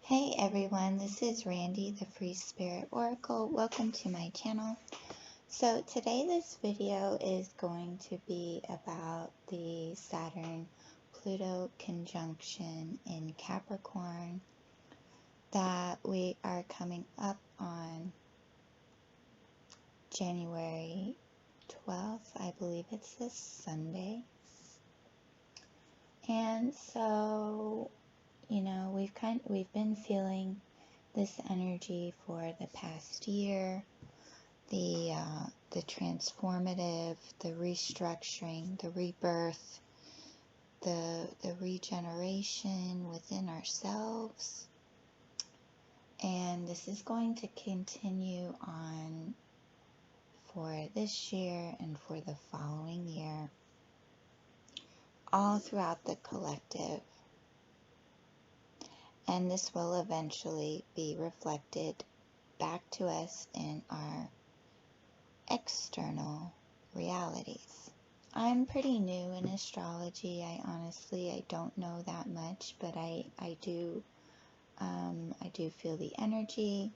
Hey everyone, this is Randy, the Free Spirit Oracle. Welcome to my channel. So today this video is going to be about the Saturn Pluto conjunction in Capricorn that we are coming up on January 12th. I believe it's this Sunday. And so we've been feeling this energy for the past year, the transformative, the restructuring, the rebirth, the regeneration within ourselves. And this is going to continue on for this year and for the following year, all throughout the collective. And this will eventually be reflected back to us in our external realities. I'm pretty new in astrology. I don't know that much, but I do feel the energy,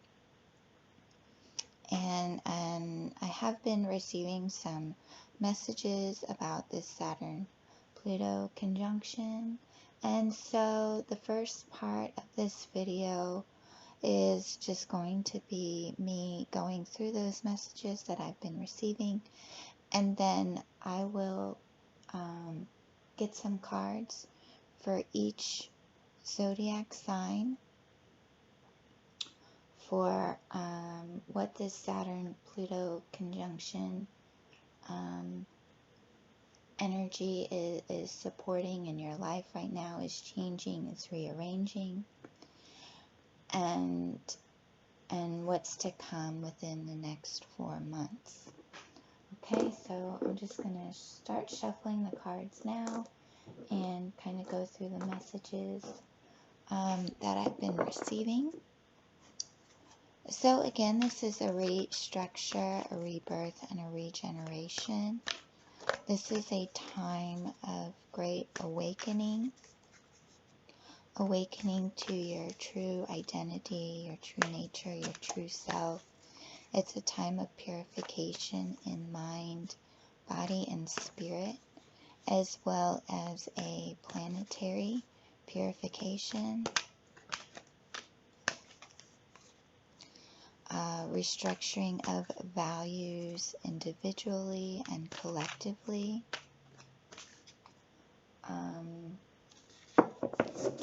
and I have been receiving some messages about this Saturn Pluto conjunction. And so the first part of this video is just going to be me going through those messages that I've been receiving, and then I will get some cards for each zodiac sign for what this Saturn Pluto conjunction energy is supporting in your life right now, is changing, is rearranging, and what's to come within the next 4 months. Okay, so I'm just going to start shuffling the cards now and kind of go through the messages that I've been receiving. So again, this is a restructure, a rebirth, and a regeneration. This is a time of great awakening to your true identity, your true nature, your true self. It's a time of purification in mind, body, and spirit, as well as a planetary purification. Restructuring of values individually and collectively.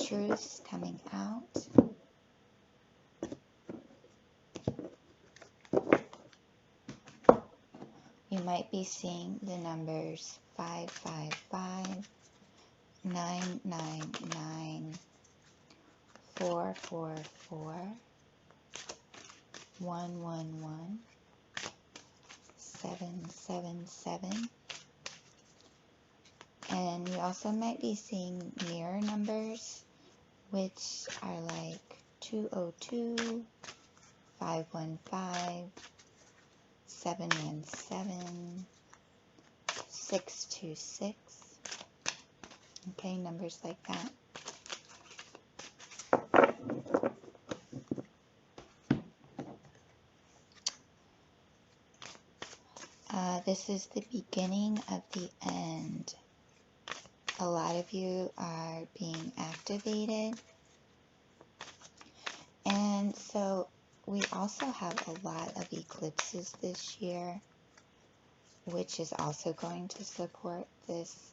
Truths coming out. You might be seeing the numbers 555, 999, 444, 111, 777, and you also might be seeing mirror numbers, which are like 202, 515, 717, 626, okay, numbers like that. This is the beginning of the end. A lot of you are being activated. And so we also have a lot of eclipses this year, which is also going to support this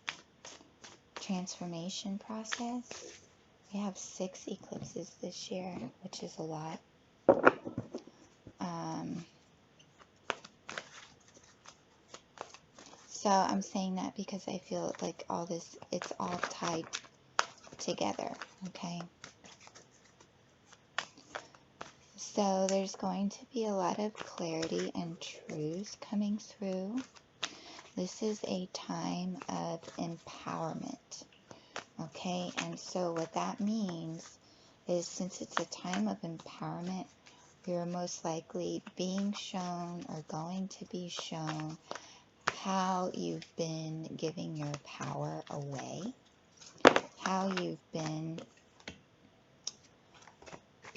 transformation process. We have 6 eclipses this year, which is a lot. So I'm saying that because I feel like all this, it's all tied together, okay? So there's going to be a lot of clarity and truth coming through. This is a time of empowerment, okay? And so what that means is, since it's a time of empowerment, you're most likely being shown or going to be shown how you've been giving your power away, how you've been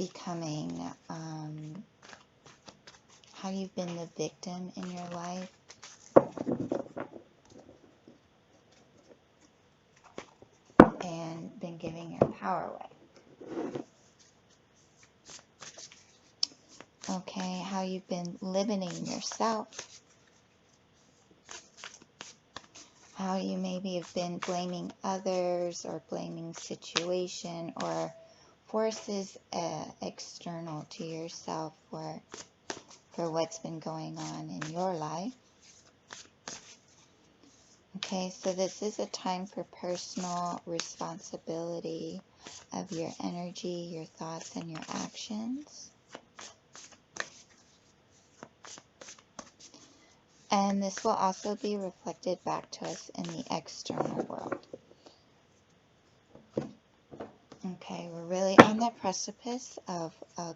becoming, how you've been the victim in your life. And been giving your power away. Okay, how you've been limiting yourself. How you maybe have been blaming others or blaming situation or forces external to yourself for what's been going on in your life. Okay, so this is a time for personal responsibility of your energy, your thoughts, and your actions. And this will also be reflected back to us in the external world. Okay, we're really on the precipice of a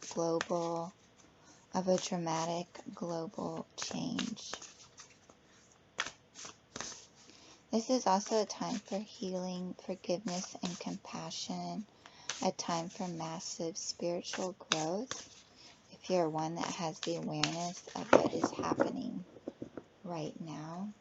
dramatic global change. This is also a time for healing, forgiveness, and compassion. A time for massive spiritual growth. If you're one that has the awareness of what is happening right now.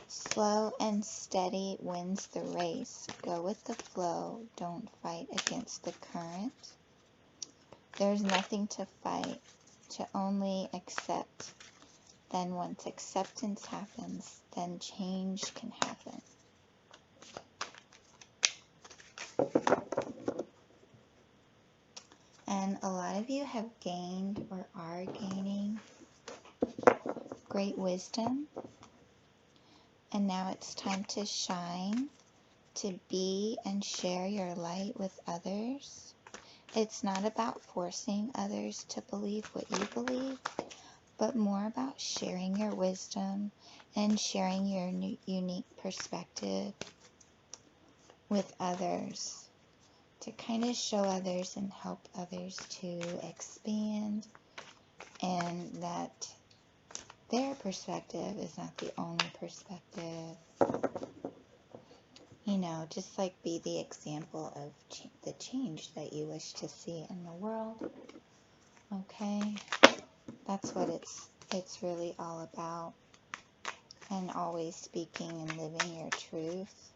Slow and steady wins the race. Go with the flow. Don't fight against the current. There's nothing to fight, to only accept. Then once acceptance happens, then change can happen. And a lot of you have gained or are gaining great wisdom. And now it's time to shine, to be and share your light with others. It's not about forcing others to believe what you believe, but more about sharing your wisdom and sharing your unique perspective with others, to kind of show others and help others to expand, and that their perspective is not the only perspective. You know, just like be the example of the change that you wish to see in the world. Okay, that's what it's really all about. And always speaking and living your truth.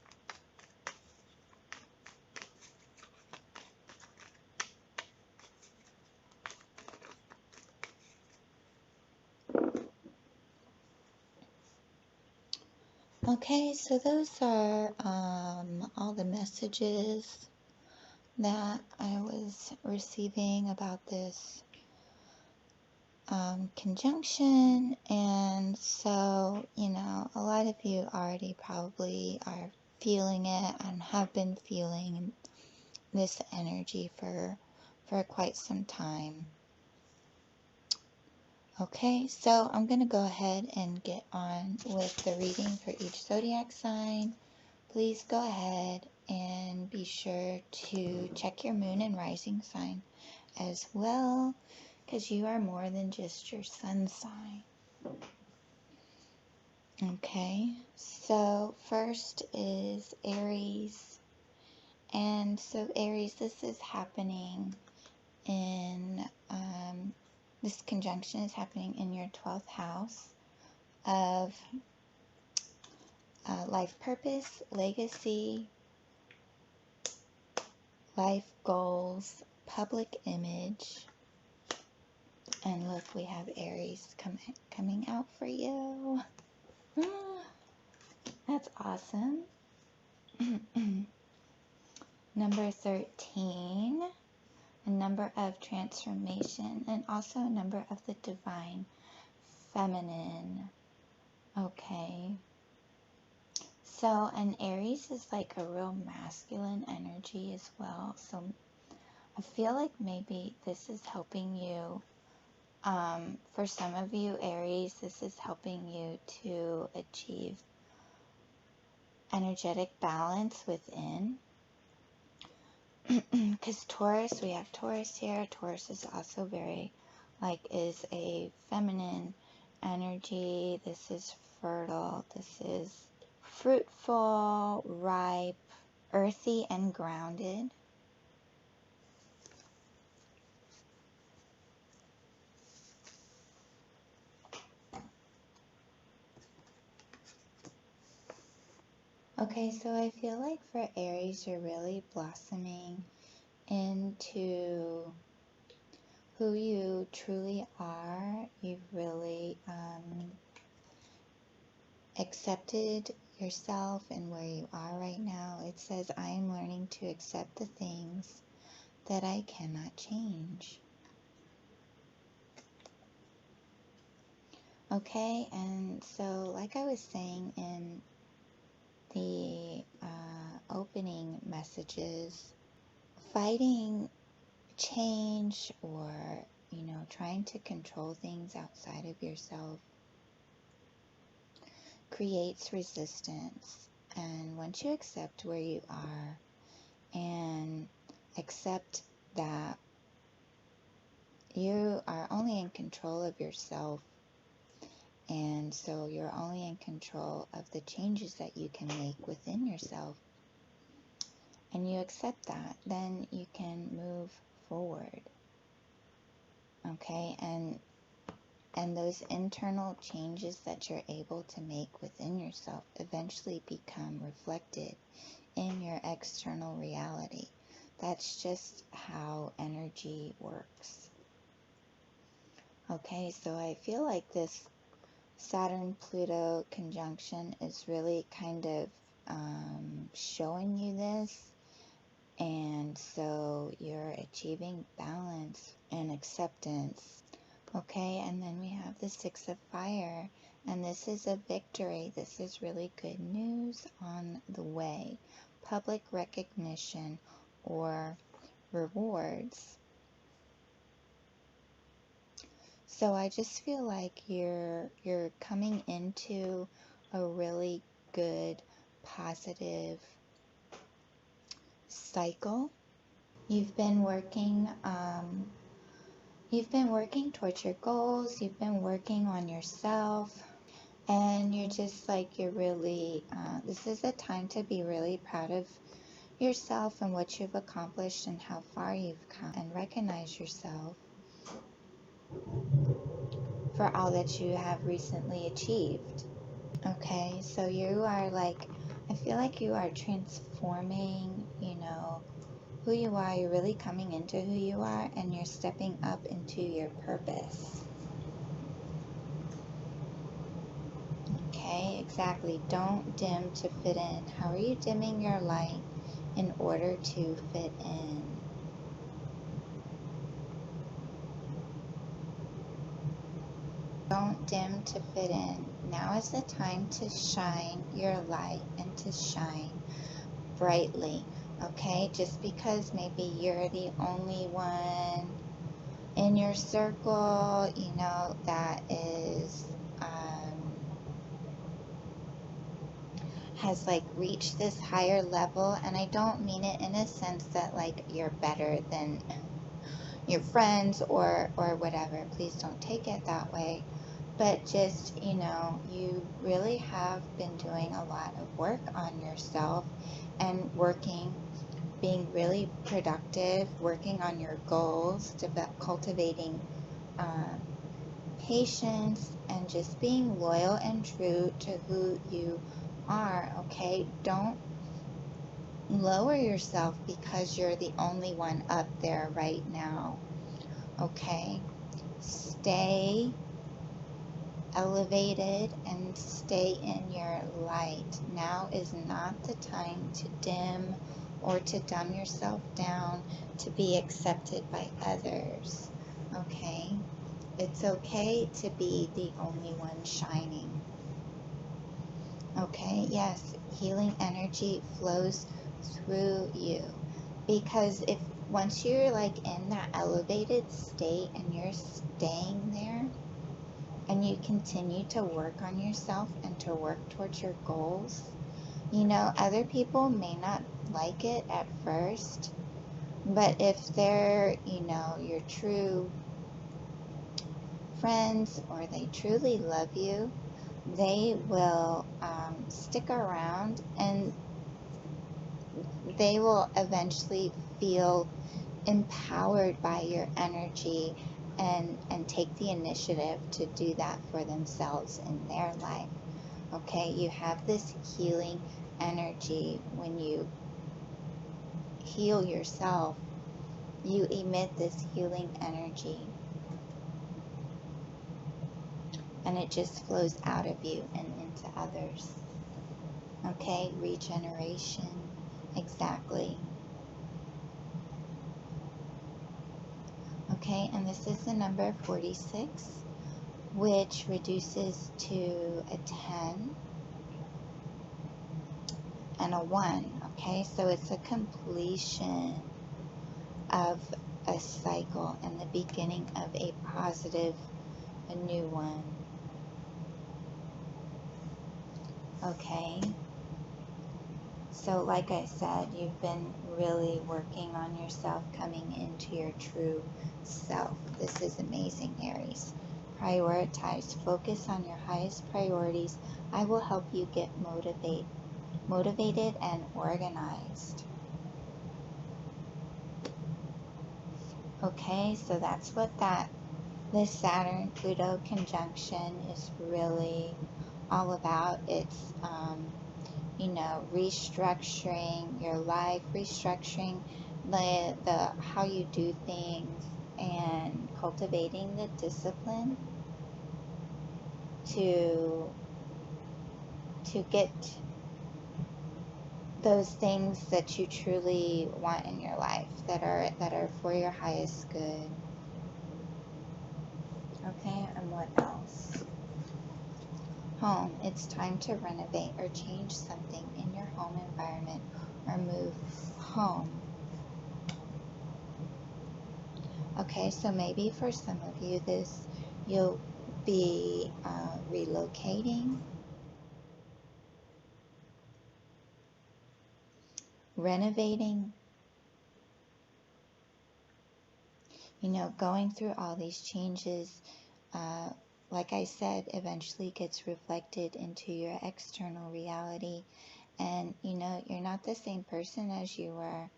Okay, so those are all the messages that I was receiving about this conjunction. And so, you know, a lot of you already probably are feeling it and have been feeling this energy for quite some time. Okay, so I'm going to go ahead and get on with the reading for each zodiac sign. Please go ahead and be sure to check your moon and rising sign as well, because you are more than just your sun sign. Okay, so first is Aries. And so Aries, this is happening in... this conjunction is happening in your 12th house of life purpose, legacy, life goals, public image. And look, we have Aries coming out for you. That's awesome. Number 13. A number of transformation, and also a number of the divine feminine. Okay, so an Aries is like a real masculine energy as well, so I feel like maybe this is helping you, for some of you Aries, this is helping you to achieve energetic balance within. Because Taurus, we have Taurus here. Taurus is also very, is a feminine energy. energy. This is fertile. This is fruitful, ripe, earthy, and grounded. Okay, so I feel like for Aries, you're really blossoming into who you truly are. You've really accepted yourself and where you are right now. It says, I am learning to accept the things that I cannot change. Okay, and so like I was saying in the opening messages, fighting change or, you know, trying to control things outside of yourself creates resistance. And once you accept where you are and accept that you are only in control of yourself, and so you're only in control of the changes that you can make within yourself, and you accept that, then you can move forward. Okay, and those internal changes that you're able to make within yourself eventually become reflected in your external reality. That's just how energy works. Okay, so I feel like this Saturn Pluto conjunction is really kind of showing you this, and so you're achieving balance and acceptance. Okay, and then we have the Six of Fire, and this is a victory. This is really good news on the way. Public recognition or rewards. So I just feel like you're coming into a really good, positive cycle. You've been working towards your goals. You've been working on yourself, and you're just like, you're really this is a time to be really proud of yourself and what you've accomplished and how far you've come, and recognize yourself for all that you have recently achieved. Okay, so you are like, I feel like you are transforming, you know, who you are. You're really coming into who you are, and you're stepping up into your purpose. Okay, exactly. Don't dim to fit in. How are you dimming your light in order to fit in? Don't dim to fit in. Now is the time to shine your light and to shine brightly. Okay, just because maybe you're the only one in your circle, you know, that is has like reached this higher level, and I don't mean it in a sense that like you're better than your friends or whatever. Please don't take it that way. But just, you know, you really have been doing a lot of work on yourself and being really productive, working on your goals, cultivating patience, and just being loyal and true to who you are. Okay, don't lower yourself because you're the only one up there right now. Okay, stay elevated and stay in your light. Now is not the time to dim or to dumb yourself down to be accepted by others. Okay, it's okay to be the only one shining. Okay, yes, healing energy flows through you, because if once you're like in that elevated state and you're staying there and you continue to work on yourself and to work towards your goals, you know, other people may not like it at first, but if they're, you know, your true friends or they truly love you, they will stick around, and they will eventually feel empowered by your energy and take the initiative to do that for themselves in their life. Okay, you have this healing energy. When you heal yourself, you emit this healing energy, and it just flows out of you and into others. Okay, regeneration, exactly. Okay, and this is the number 46, which reduces to a 10 and a 1. Okay, so it's a completion of a cycle and the beginning of a positive, a new one. Okay, so like I said, you've been really working on yourself, coming into your true self. This is amazing, Aries. Prioritize, focus on your highest priorities. I will help you get motivated and organized. Okay, so that's what this Saturn Pluto conjunction is really all about. It's you know, restructuring your life, restructuring the how you do things, and cultivating the discipline to get those things that you truly want in your life, that are for your highest good. Okay, and what else? Home. It's time to renovate or change something in your home environment or move home. Okay, so maybe for some of you, you'll be relocating, renovating, you know, going through all these changes. Like I said, eventually gets reflected into your external reality. And, you know, you're not the same person as you were,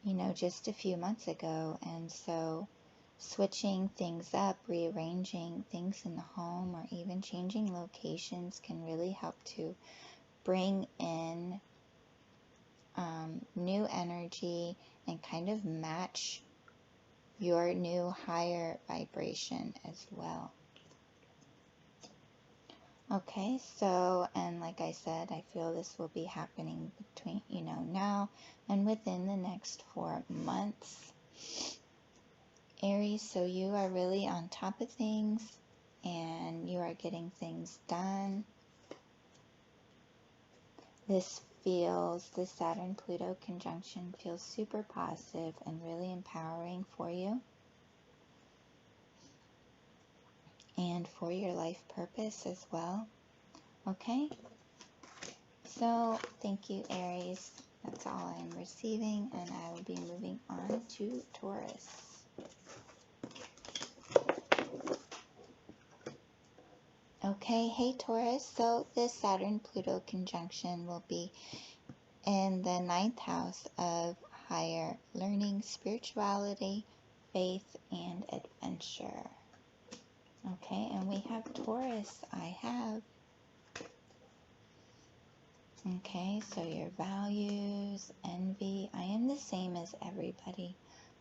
you know, just a few months ago. And so switching things up, rearranging things in the home, or even changing locations can really help to bring in new energy and kind of match your new higher vibration as well. Okay, so, and like I said, I feel this will be happening between, you know, now and within the next 4 months. Aries, so you are really on top of things and you are getting things done. This Saturn Pluto conjunction feels super positive and really empowering for you and for your life purpose as well. Okay, so thank you, Aries. That's all I'm receiving, and I will be moving on to Taurus. Okay, hey Taurus, so this Saturn Pluto conjunction will be in the 9th house of higher learning, spirituality, faith, and adventure. Okay, and we have Taurus. I have. Okay, so your values, envy. I am the same as everybody,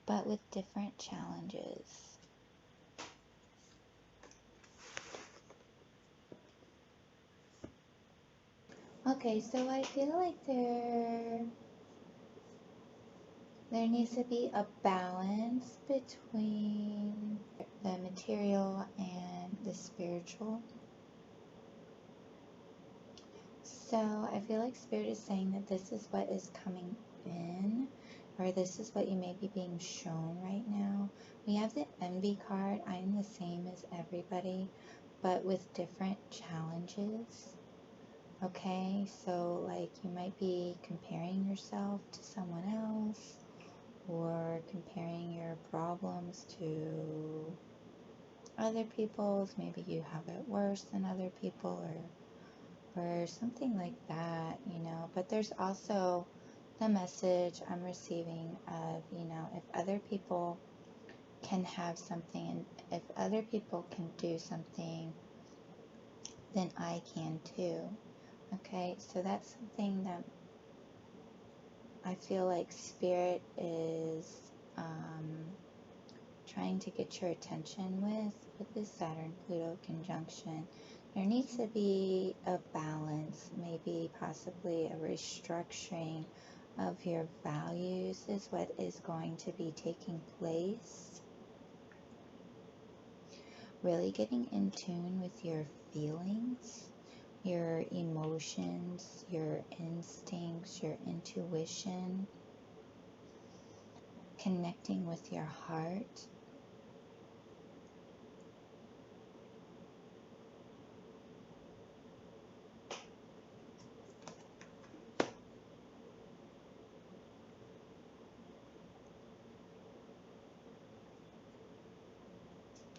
but with different challenges. Okay, so I feel like there needs to be a balance between the material and the spiritual. So I feel like Spirit is saying that this is what is coming in, or this is what you may be being shown right now. We have the envy card. I am the same as everybody, but with different challenges. Okay, so like you might be comparing yourself to someone else, or comparing your problems to other people's. Maybe you have it worse than other people, or something like that, you know. But there's also the message I'm receiving of, you know, if other people can have something, and if other people can do something, then I can too. Okay, so that's something that I feel like Spirit is trying to get your attention with this Saturn Pluto conjunction. There needs to be a balance, maybe possibly a restructuring of your values is what is going to be taking place. Really getting in tune with your feelings, your emotions, your instincts, your intuition, connecting with your heart.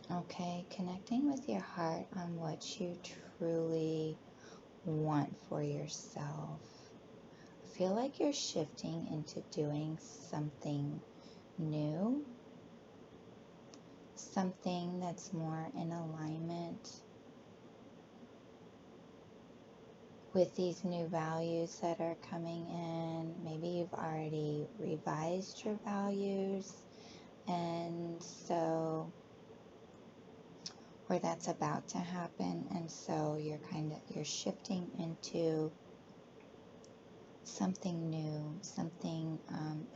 Okay, connecting with your heart on what you truly want for yourself. I feel like you're shifting into doing something new, something that's more in alignment with these new values that are coming in. Maybe you've already revised your values, and so, or that's about to happen, and so you're shifting into something new, something,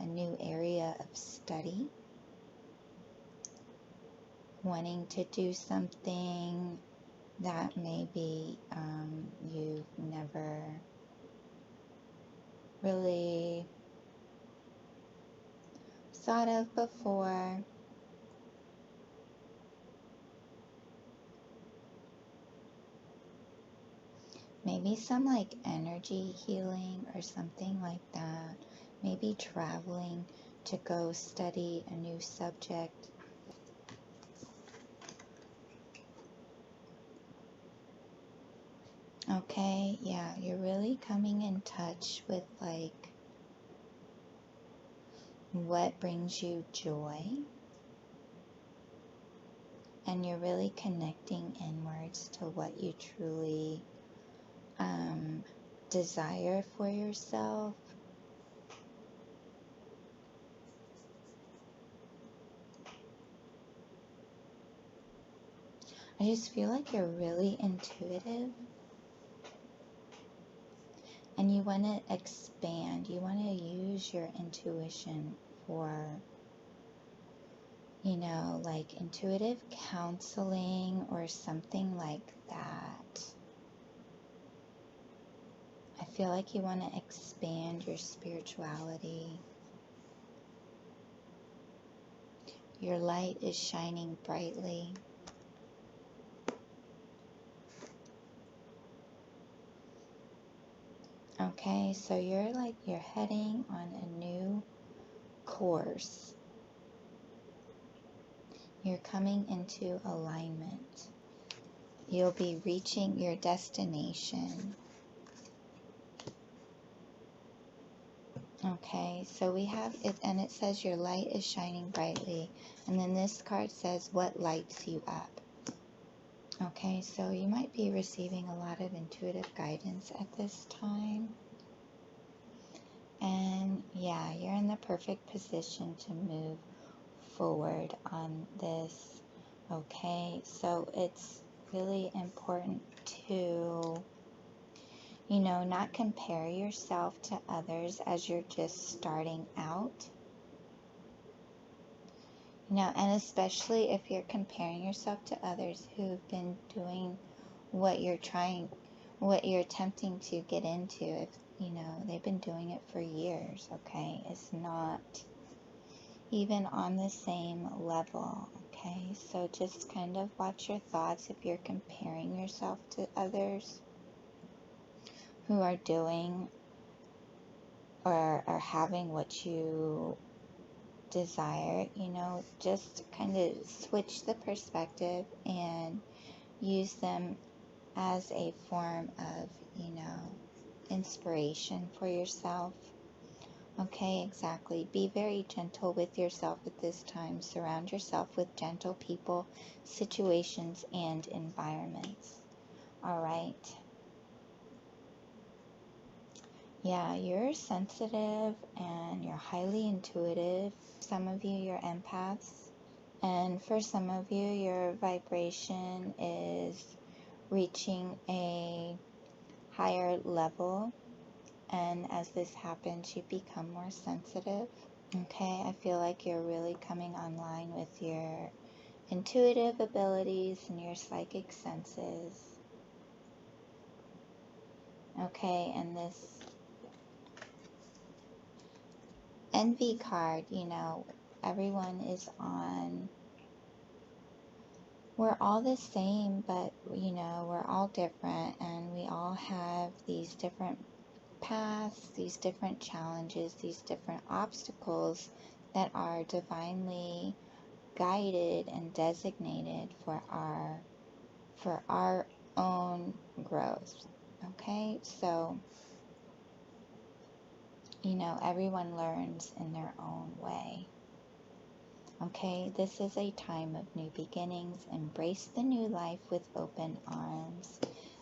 a new area of study, wanting to do something that maybe you've never really thought of before. Maybe some like energy healing or something like that. Maybe traveling to go study a new subject. Okay, yeah, you're really coming in touch with like what brings you joy. And you're really connecting inwards to what you truly desire for yourself. I just feel like you're really intuitive, and you want to expand. You want to use your intuition for, you know, like intuitive counseling or something like that. I feel like you want to expand your spirituality. Your light is shining brightly. Okay, so you're heading on a new course. You're coming into alignment. You'll be reaching your destination. Okay, so we have it, and it says your light is shining brightly. And then this card says, what lights you up? Okay, so you might be receiving a lot of intuitive guidance at this time. And yeah, you're in the perfect position to move forward on this. Okay, so it's really important to, you know, not compare yourself to others as you're just starting out. You know, and especially if you're comparing yourself to others who've been doing what you're attempting to get into. If, you know, they've been doing it for years, okay? It's not even on the same level, okay? So just kind of watch your thoughts if you're comparing yourself to others who are doing or are having what you desire, you know, just kind of switch the perspective and use them as a form of, you know, inspiration for yourself. Okay, exactly. Be very gentle with yourself at this time. Surround yourself with gentle people, situations, and environments. All right. Yeah, you're sensitive and you're highly intuitive. Some of you, you're empaths. And for some of you, your vibration is reaching a higher level. And as this happens, you become more sensitive. Okay, I feel like you're really coming online with your intuitive abilities and your psychic senses. Okay, and this envy card, you know, everyone is on, we're all the same, but, you know, we're all different, and we all have these different paths, these different challenges, these different obstacles that are divinely guided and designated for our own growth. Okay, so, you know, everyone learns in their own way. Okay, this is a time of new beginnings. Embrace the new life with open arms.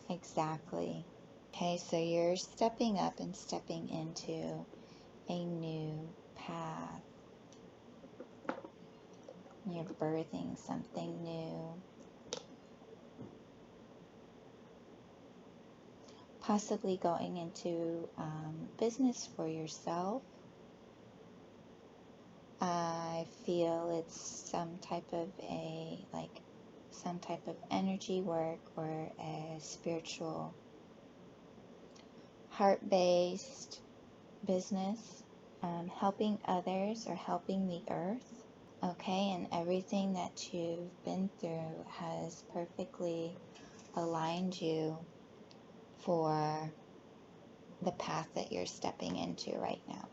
Exactly. Okay, so you're stepping up and stepping into a new path. You're birthing something new. Possibly going into business for yourself. I feel it's some type of energy work or a spiritual, heart-based business, helping others or helping the earth. Okay, and everything that you've been through has perfectly aligned you for the path that you're stepping into right now.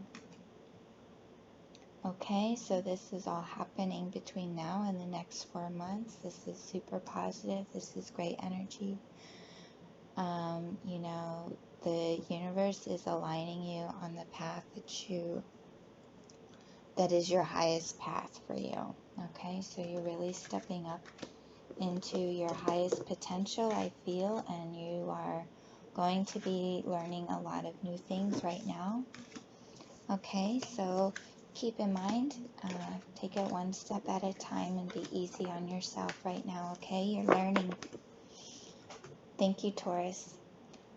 Okay, so this is all happening between now and the next 4 months. This is super positive. This is great energy. You know, the universe is aligning you on the path that is your highest path for you. Okay, so you're really stepping up into your highest potential, I feel, and you are going to be learning a lot of new things right now. Okay, so keep in mind, take it one step at a time and be easy on yourself right now, okay? You're learning. Thank you, Taurus.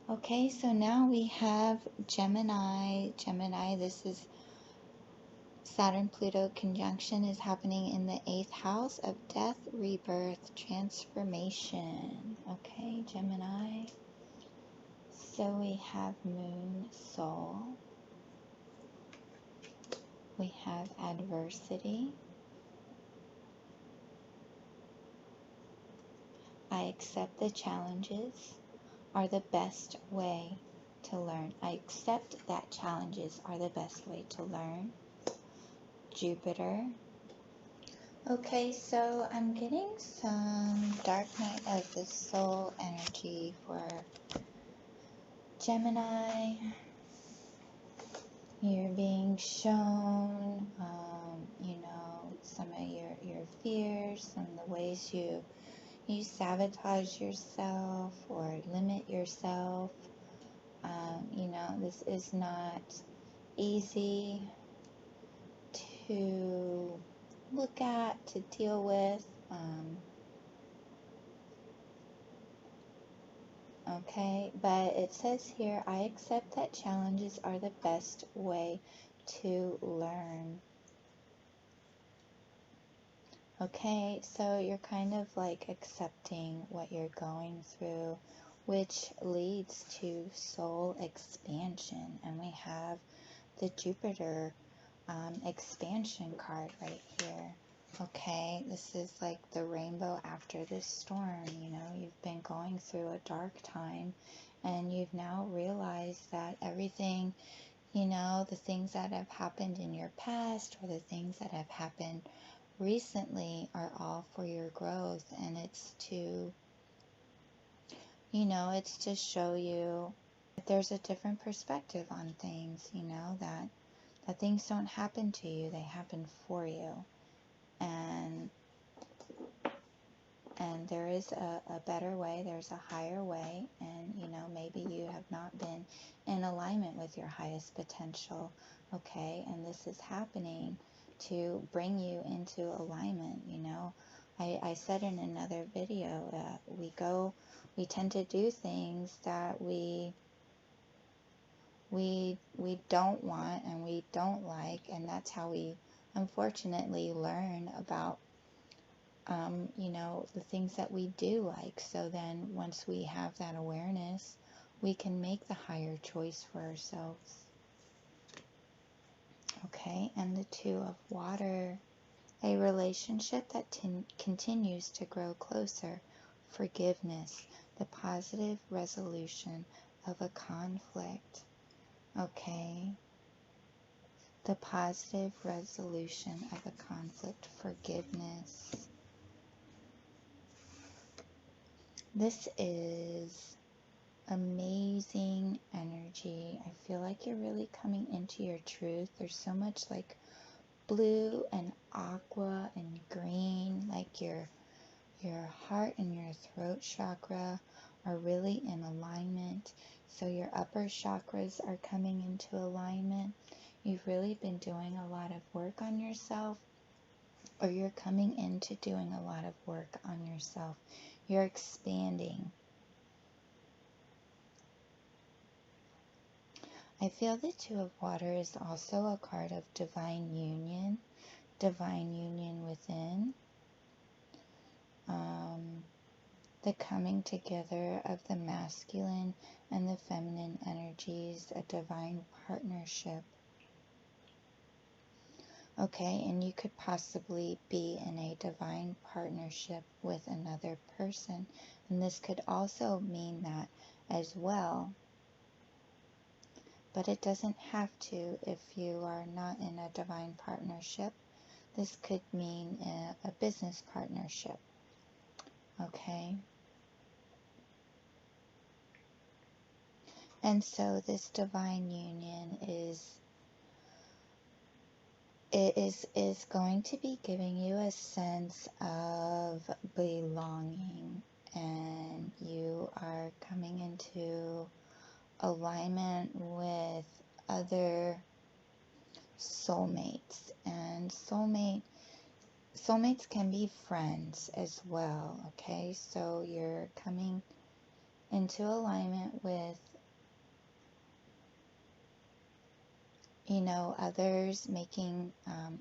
Okay, so now we have Gemini. Gemini, this is Saturn Pluto conjunction is happening in the 8th house of death, rebirth, transformation. Okay, Gemini. So we have Moon, Soul. We have adversity. I accept the challenges are the best way to learn. I accept that challenges are the best way to learn. Jupiter. Okay, so I'm getting some dark night of the soul energy for Gemini. You're being shown, you know, some of your fears and the ways you sabotage yourself or limit yourself. You know, this is not easy to look at, to deal with. Okay, but it says here, I accept that challenges are the best way to learn. Okay, so you're kind of like accepting what you're going through, which leads to soul expansion. And we have the Jupiter expansion card right here. Okay, this is like the rainbow after this storm. You know, you've been going through a dark time and you've now realized that everything you know, the things that have happened in your past or the things that have happened recently are all for your growth, and it's to, you know, it's to show you that there's a different perspective on things, you know, that things don't happen to you, they happen for you. And there is a better way, there's a higher way, and, you know, maybe you have not been in alignment with your highest potential, okay? And this is happening to bring you into alignment, you know? I said in another video, we tend to do things that we don't want and we don't like, and that's how we unfortunately learn about you know, the things that we do like. So then once we have that awareness, we can make the higher choice for ourselves. Okay, and the Two of Water, a relationship that continues to grow closer, forgiveness, the positive resolution of a conflict. Okay, the positive resolution of a conflict, forgiveness. This is amazing energy. I feel like you're really coming into your truth. There's so much like blue and aqua and green, like your heart and your throat chakra are really in alignment. So your upper chakras are coming into alignment. You've really been doing a lot of work on yourself, or you're coming into doing a lot of work on yourself. You're expanding. I feel the Two of Water is also a card of divine union within. The coming together of the masculine and the feminine energies, a divine partnership. Okay, and you could possibly be in a divine partnership with another person. And this could also mean that as well. But it doesn't have to if you are not in a divine partnership. This could mean a business partnership. Okay? And so this divine union is going to be giving you a sense of belonging, and you are coming into alignment with other soulmates, and soulmates can be friends as well. Okay, so you're coming into alignment with, you know, others, making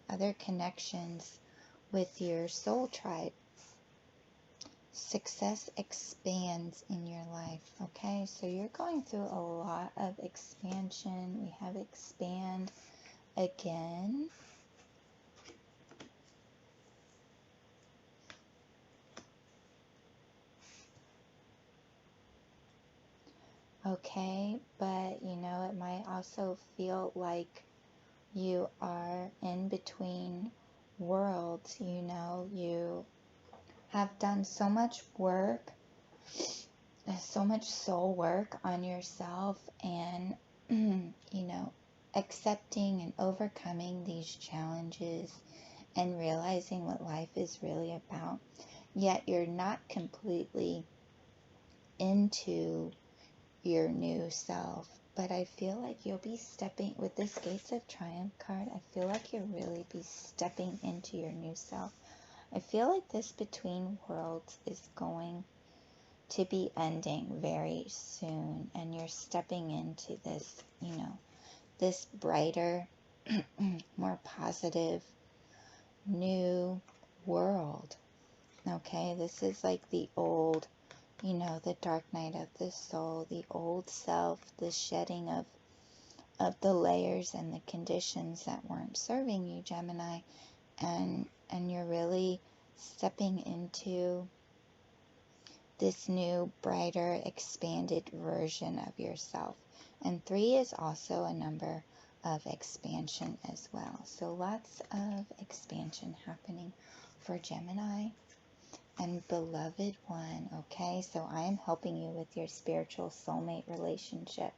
other connections with your soul tribe. Success expands in your life. Okay, so you're going through a lot of expansion. We have expand again. Okay, but you know, it might also feel like you are in between worlds. You know, you have done so much work, so much soul work on yourself, and you know, accepting and overcoming these challenges and realizing what life is really about. Yet you're not completely into your new self. But I feel like you'll be stepping, with this Gates of Triumph card, I feel like you'll really be stepping into your new self. I feel like this between worlds is going to be ending very soon, and you're stepping into this, you know, this brighter, more positive, new world. Okay, this is like the old, you know, the dark night of the soul, the old self, the shedding of the layers and the conditions that weren't serving you, Gemini, and you're really stepping into this new, brighter, expanded version of yourself. And 3 is also a number of expansion as well. So lots of expansion happening for Gemini and beloved one. Okay, so I am helping you with your spiritual soulmate relationship.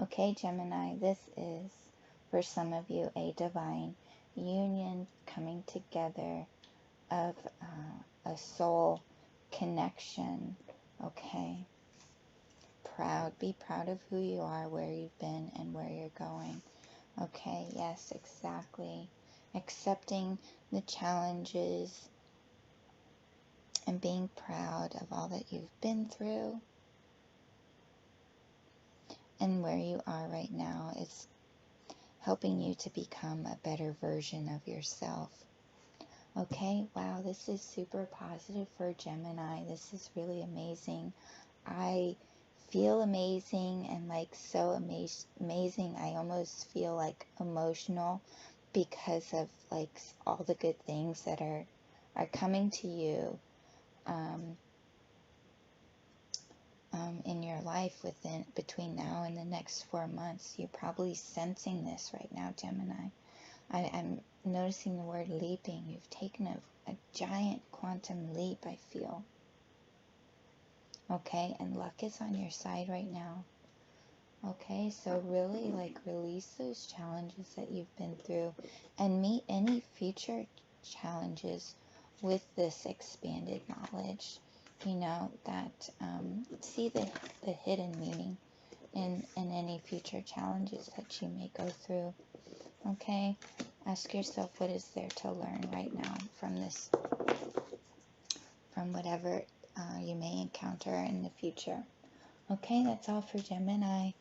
Okay, Gemini, this is for some of you a divine union, coming together of a soul connection. Okay, be proud of who you are, where you've been, and where you're going. Okay, yes, exactly. Accepting the challenges and being proud of all that you've been through and where you are right now is helping you to become a better version of yourself. Okay, wow, this is super positive for Gemini. This is really amazing. I feel amazing and like so amazing. I almost feel like emotional because of like all the good things that are coming to you in your life between now and the next 4 months. You're probably sensing this right now, Gemini. I'm noticing the word leaping. You've taken a giant quantum leap, I feel. Okay, and luck is on your side right now. Okay, so really like release those challenges that you've been through and meet any future challenges with this expanded knowledge. You know, that see the hidden meaning in any future challenges that you may go through. Okay, ask yourself, what is there to learn right now from this, from whatever you may encounter in the future. Okay, that's all for Gemini,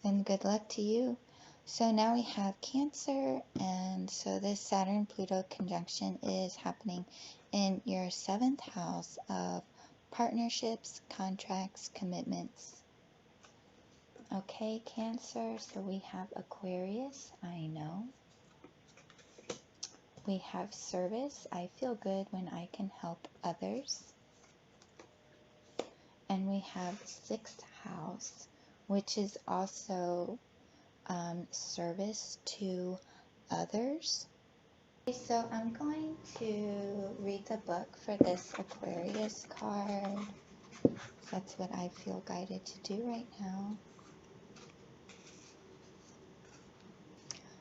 and good luck to you. So now we have Cancer, and so this Saturn Pluto conjunction is happening in your 7th house of partnerships, contracts, commitments. Okay, Cancer, so we have Aquarius, I know. We have service, I feel good when I can help others. And we have 6th house, which is also service to others. Okay, so I'm going to read the book for this Aquarius card. That's what I feel guided to do right now.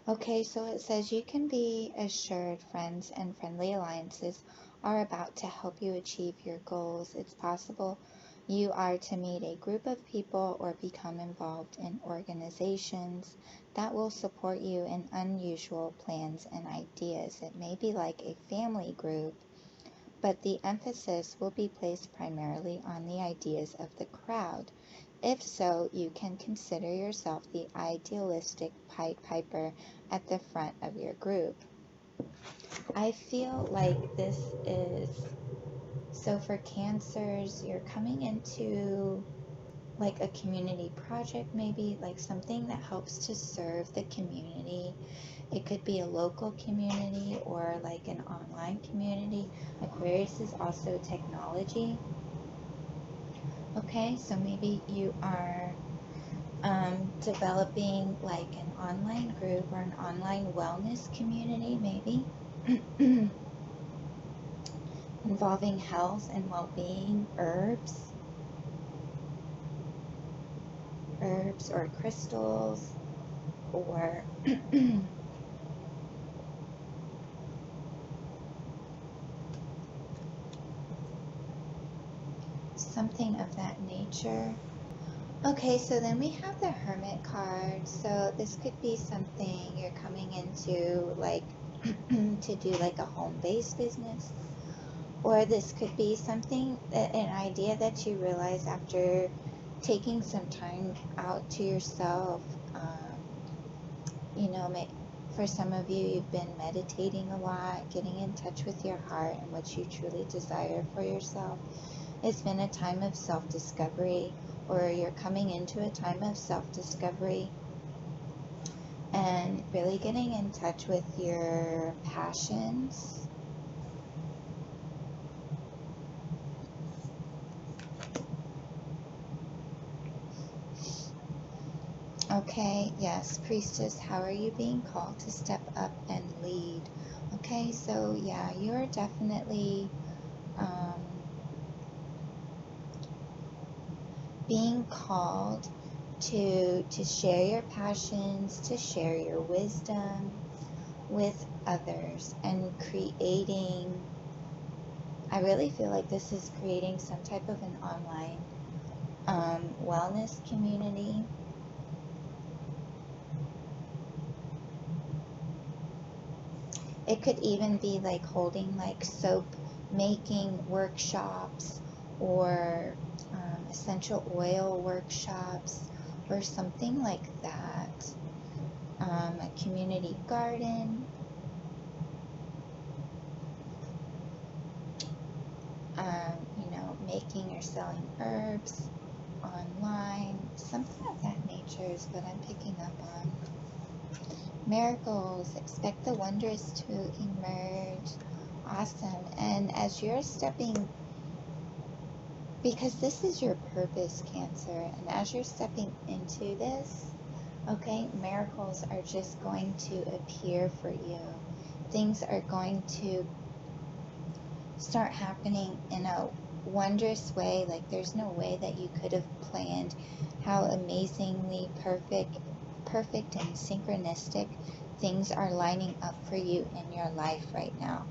Okay, so it says, you can be assured friends and friendly alliances are about to help you achieve your goals. It's possible you are to meet a group of people or become involved in organizations that will support you in unusual plans and ideas. It may be like a family group, but the emphasis will be placed primarily on the ideas of the crowd. If so, you can consider yourself the idealistic Pied Piper at the front of your group. I feel like this is, so for Cancers, you're coming into like a community project, maybe like something that helps to serve the community. It could be a local community or like an online community. Aquarius is also technology. Okay, so maybe you are developing like an online group or an online wellness community, maybe involving health and well-being, herbs or crystals, or something of that nature. Okay, so then we have the Hermit card. So this could be something you're coming into like to do like a home-based business, or this could be something, an idea that you realize after taking some time out to yourself. You know, for some of you, you've been meditating a lot, getting in touch with your heart and what you truly desire for yourself. It's been a time of self-discovery, or you're coming into a time of self-discovery and really getting in touch with your passions. Okay, yes, Priestess, how are you being called to step up and lead? Okay, so yeah, you're definitely being called to share your passions, to share your wisdom with others, and creating, I really feel like this is creating some type of an online wellness community. It could even be like holding like soap making workshops, or essential oil workshops, or something like that. A community garden. You know, making or selling herbs online. Something of that nature is what I'm picking up on. Miracles, expect the wondrous to emerge. Awesome. And as you're stepping, because this is your purpose, Cancer, and as you're stepping into this, okay, miracles are just going to appear for you. Things are going to start happening in a wondrous way. Like there's no way that you could have planned how amazingly perfect and synchronistic things are lining up for you in your life right now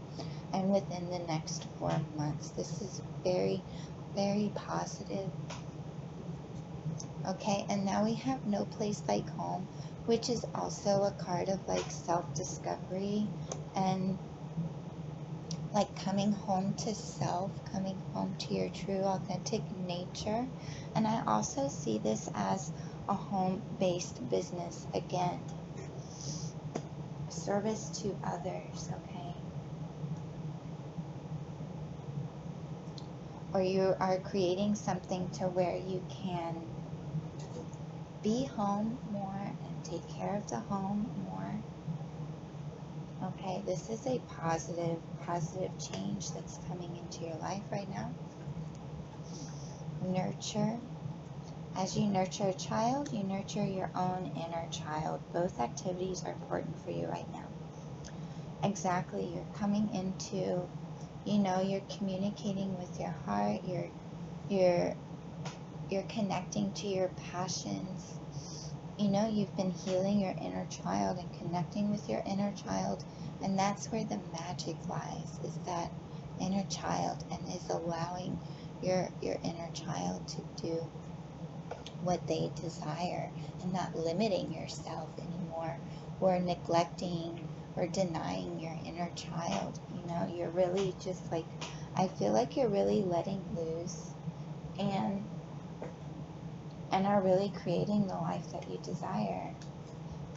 and within the next 4 months. This is very, very positive. Okay, and now we have No Place Like Home, which is also a card of like self-discovery and like coming home to self, coming home to your true authentic nature. And I also see this as a home-based business again. Service to others, okay? Or you are creating something to where you can be home more and take care of the home more. Okay, this is a positive change that's coming into your life right now. Nurture. As you nurture a child, you nurture your own inner child. Both activities are important for you right now. Exactly, you're coming into, you know, you're communicating with your heart, you're connecting to your passions. You know, you've been healing your inner child and connecting with your inner child, and that's where the magic lies, is that inner child, and is allowing your inner child to do what they desire and not limiting yourself anymore or neglecting or denying your inner child. You know, you're really just like, I feel like you're really letting loose and are really creating the life that you desire.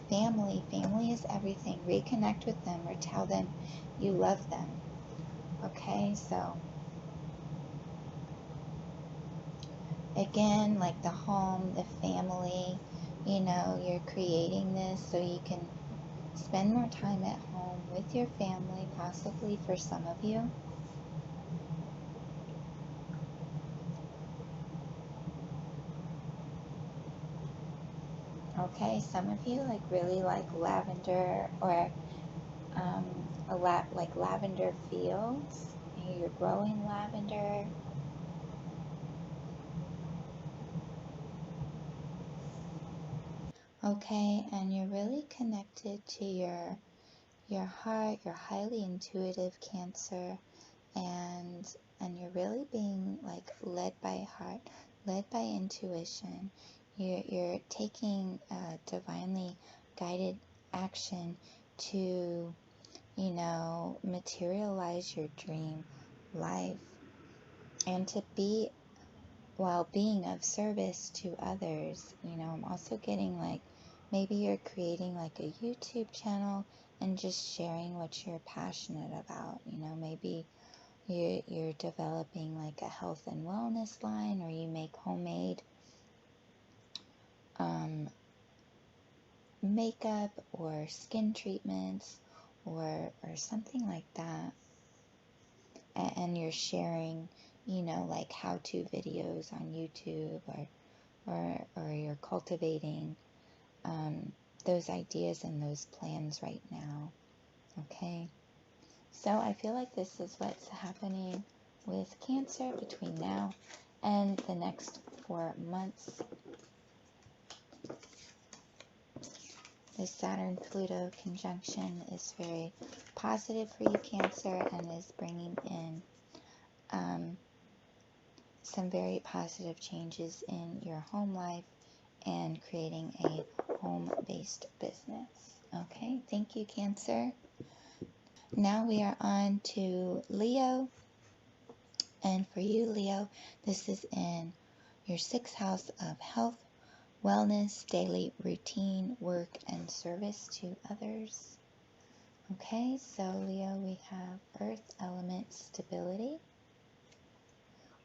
Family is everything. Reconnect with them or tell them you love them. Okay, so again, like the home, the family, you know, you're creating this so you can spend more time at home with your family, possibly for some of you. Okay, some of you like really like lavender, or like lavender fields. You're growing lavender. Okay, and you're really connected to your heart. You're highly intuitive, Cancer, and you're really being like led by heart, led by intuition. You're taking divinely guided action to, you know, materialize your dream life and to be, while being of service to others. You know, I'm also getting like, maybe you're creating like a YouTube channel and just sharing what you're passionate about. You know, maybe you're developing like a health and wellness line, or you make homemade makeup or skin treatments or something like that, and you're sharing, you know, like how-to videos on YouTube, or you're cultivating those ideas and those plans right now. Okay, so I feel like this is what's happening with Cancer between now and the next 4 months. The Saturn Pluto conjunction is very positive for you, Cancer, and is bringing in some very positive changes in your home life and creating a home-based business. Okay, thank you, Cancer. Now we are on to Leo. And for you, Leo, this is in your 6th house of health, wellness, daily routine, work, and service to others. Okay, so Leo, we have earth element stability.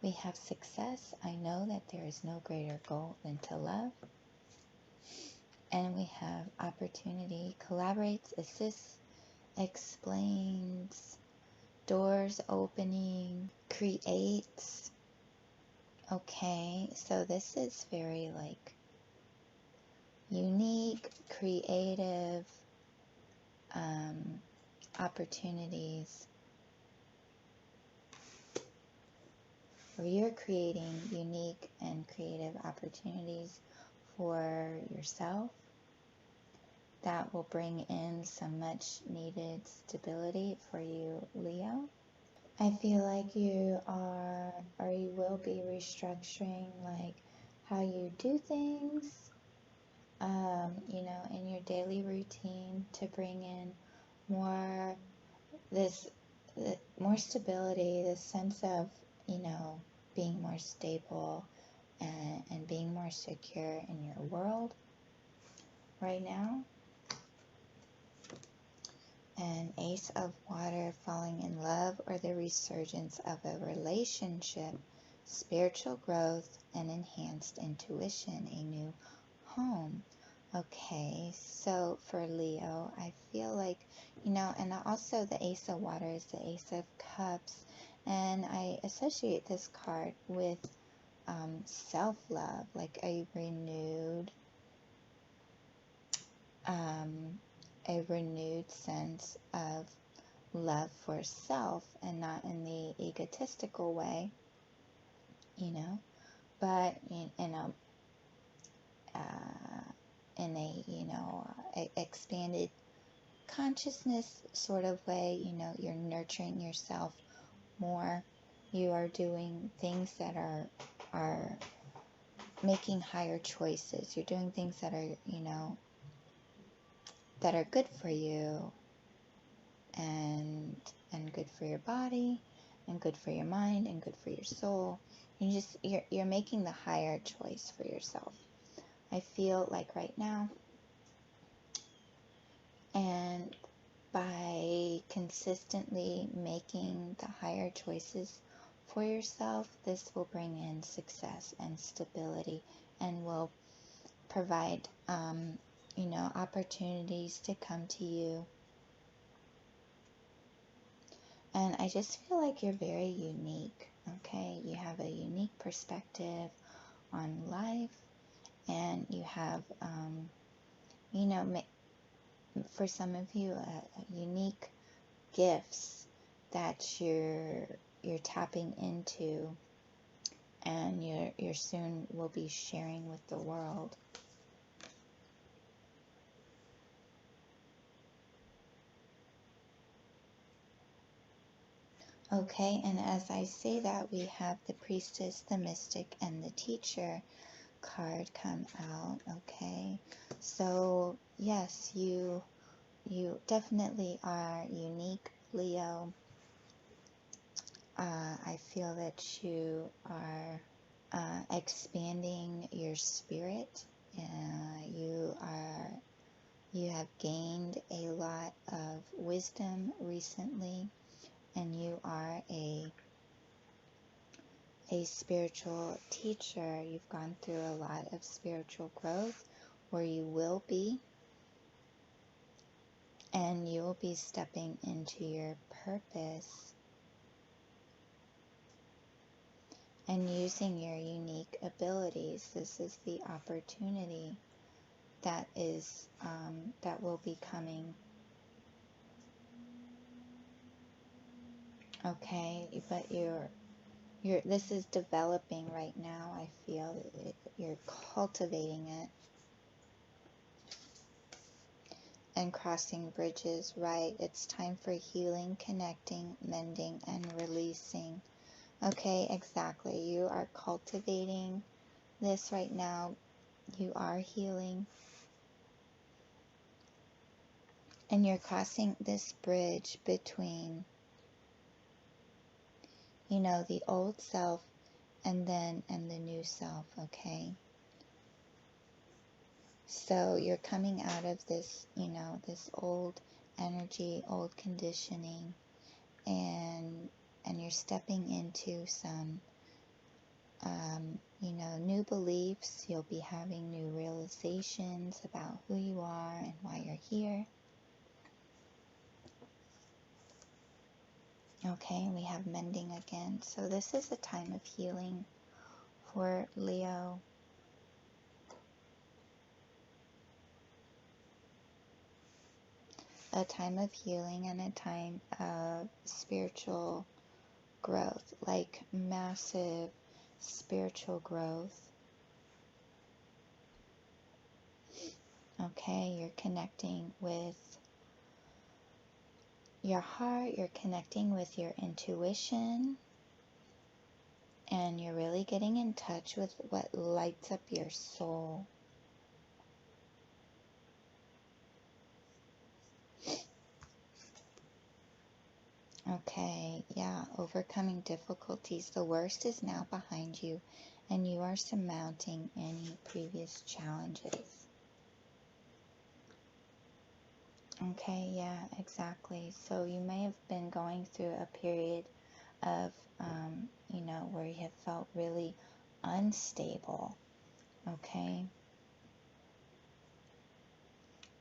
We have success. I know that there is no greater goal than to love. And we have opportunity, collaborates, assists, explains, doors opening, creates. Okay, so this is very like unique, creative opportunities where you're creating unique and creative opportunities for yourself that will bring in some much needed stability for you, Leo. I feel like you are, or you will be restructuring like how you do things, you know, in your daily routine to bring in more more stability, this sense of, you know, being more stable and being more secure in your world right now. An Ace of Water, falling in love, or the resurgence of a relationship, spiritual growth, and enhanced intuition, a new home. Okay, so for Leo, I feel like, you know, and also the Ace of Water is the Ace of Cups, and I associate this card with self-love, like a renewed sense of love for self, and not in the egotistical way, you know, but in a you know, expanded consciousness sort of way. You know, you're nurturing yourself more. You are doing things that are making higher choices. You're doing things that are, you know, that are good for you and good for your body and good for your mind and good for your soul. You're making the higher choice for yourself, I feel like, right now. And by consistently making the higher choices for yourself, this will bring in success and stability and will provide you know, opportunities to come to you. And I just feel like you're very unique, okay? You have a unique perspective on life, and you have, you know, for some of you, unique gifts that you're tapping into, and you're soon will be sharing with the world. Okay, and as I say that, we have the Priestess, the Mystic, and the Teacher card come out. Okay, so yes, you definitely are unique, Leo. I feel that you are expanding your spirit. You have gained a lot of wisdom recently, and you are a spiritual teacher. You've gone through a lot of spiritual growth, or you will be, and you will be stepping into your purpose and using your unique abilities. This is the opportunity that is, that will be coming. Okay, but this is developing right now. I feel you're cultivating it and crossing bridges, right? It's time for healing, connecting, mending, and releasing. Okay, exactly. You are cultivating this right now. You are healing. And you're crossing this bridge between, you know, the old self and the new self, okay? So you're coming out of this, you know, this old energy, old conditioning, and you're stepping into some, you know, new beliefs. You'll be having new realizations about who you are and why you're here. Okay, we have mending again. So this is a time of healing for Leo. A time of healing and a time of spiritual growth, like massive spiritual growth. Okay, you're connecting with your heart, you're connecting with your intuition, and you're really getting in touch with what lights up your soul. Okay, yeah, overcoming difficulties. The worst is now behind you, and you are surmounting any previous challenges. Okay, yeah, exactly. So you may have been going through a period of, you know, where you have felt really unstable, okay?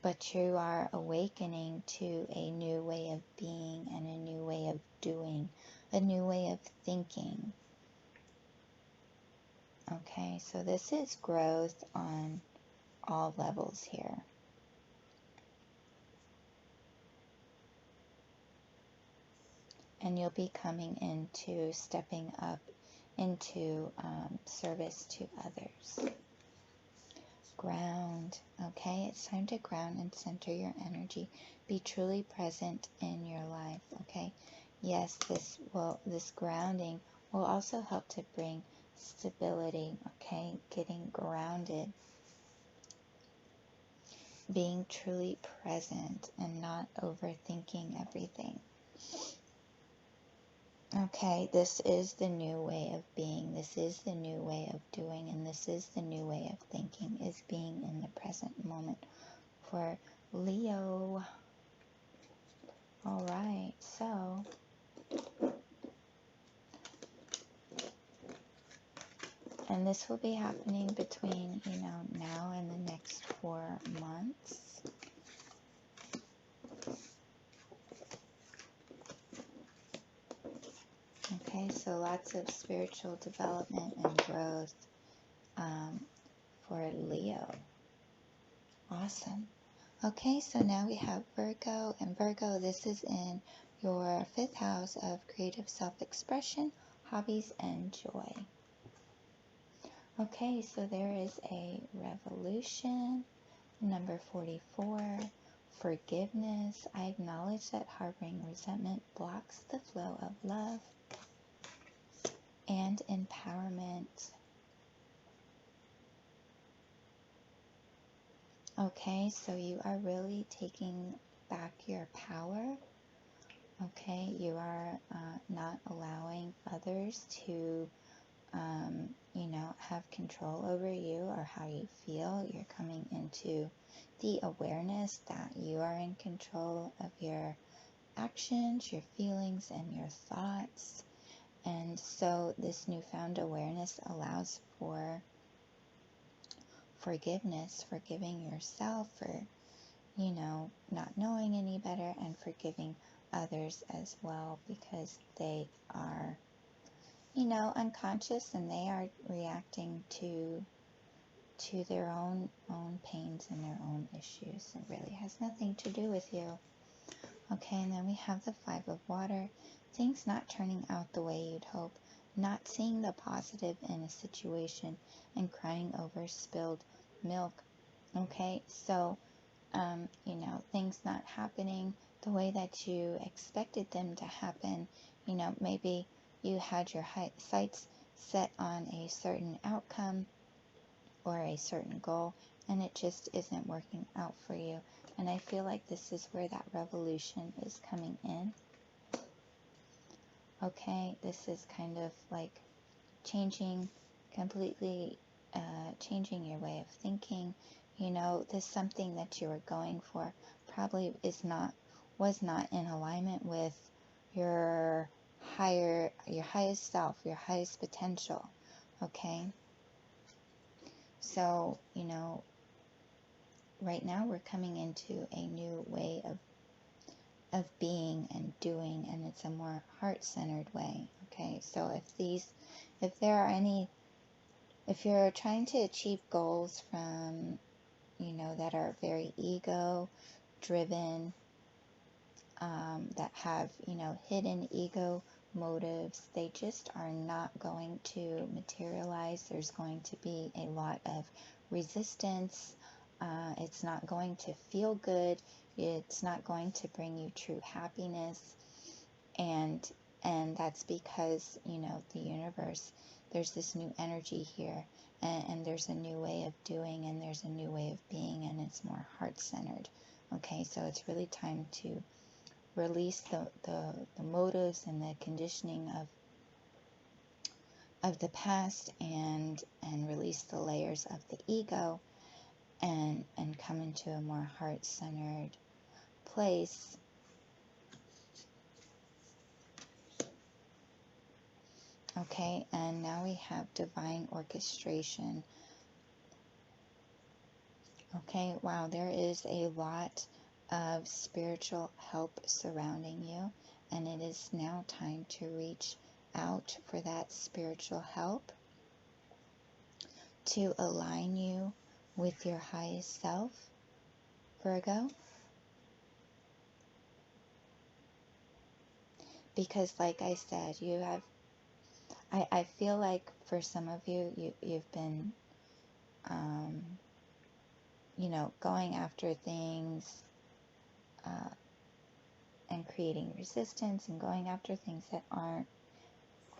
But you are awakening to a new way of being and a new way of doing, a new way of thinking. Okay, so this is growth on all levels here. And you'll be coming into stepping up into service to others. Ground, okay? It's time to ground and center your energy. Be truly present in your life, okay? Yes, this grounding will also help to bring stability, okay? Getting grounded. Being truly present and not overthinking everything. Okay, this is the new way of being, this is the new way of doing, and this is the new way of thinking, is being in the present moment for Leo. Alright, so and this will be happening between, you know, now and the next 4 months. Okay, so lots of spiritual development and growth for Leo. Awesome. Okay, so now we have Virgo, and Virgo, this is in your 5th house of creative self-expression, hobbies, and joy. Okay, so there is a revolution, number 44, forgiveness. I acknowledge that harboring resentment blocks the flow of love and empowerment. Okay, so you are really taking back your power. Okay, you are not allowing others to, you know, have control over you or how you feel. You're coming into the awareness that you are in control of your actions, your feelings, and your thoughts. And so this newfound awareness allows for forgiveness, forgiving yourself for, you know, not knowing any better, and forgiving others as well, because they are, you know, unconscious and they are reacting to to their own pains and their own issues. It really has nothing to do with you. Okay, and then we have the Five of Water. Things not turning out the way you'd hope. Not seeing the positive in a situation and crying over spilled milk. Okay, so, you know, things not happening the way that you expected them to happen. You know, maybe you had your sights set on a certain outcome or a certain goal, and it just isn't working out for you. And I feel like this is where that revolution is coming in. Okay, this is kind of like changing, completely changing your way of thinking. You know, this something that you were going for probably was not in alignment with your highest self, your highest potential. Okay, so, you know, right now we're coming into a new way of being and doing, and it's a more heart-centered way. Okay, so if you're trying to achieve goals from, you know, that are very ego driven, that have, you know, hidden ego motives, they just are not going to materialize. There's going to be a lot of resistance. It's not going to feel good. It's not going to bring you true happiness. And that's because, you know, the universe, there's this new energy here, and there's a new way of doing, and there's a new way of being, and it's more heart-centered. Okay, so it's really time to release the motives and the conditioning of the past, and release the layers of the ego, and come into a more heart-centered place. Okay, and now we have divine orchestration. Okay, wow, there is a lot of spiritual help surrounding you, and it is now time to reach out for that spiritual help to align you with your highest self, Virgo. Because like I said, you have, I feel like for some of you, you've been, you know, going after things, and creating resistance and going after things that aren't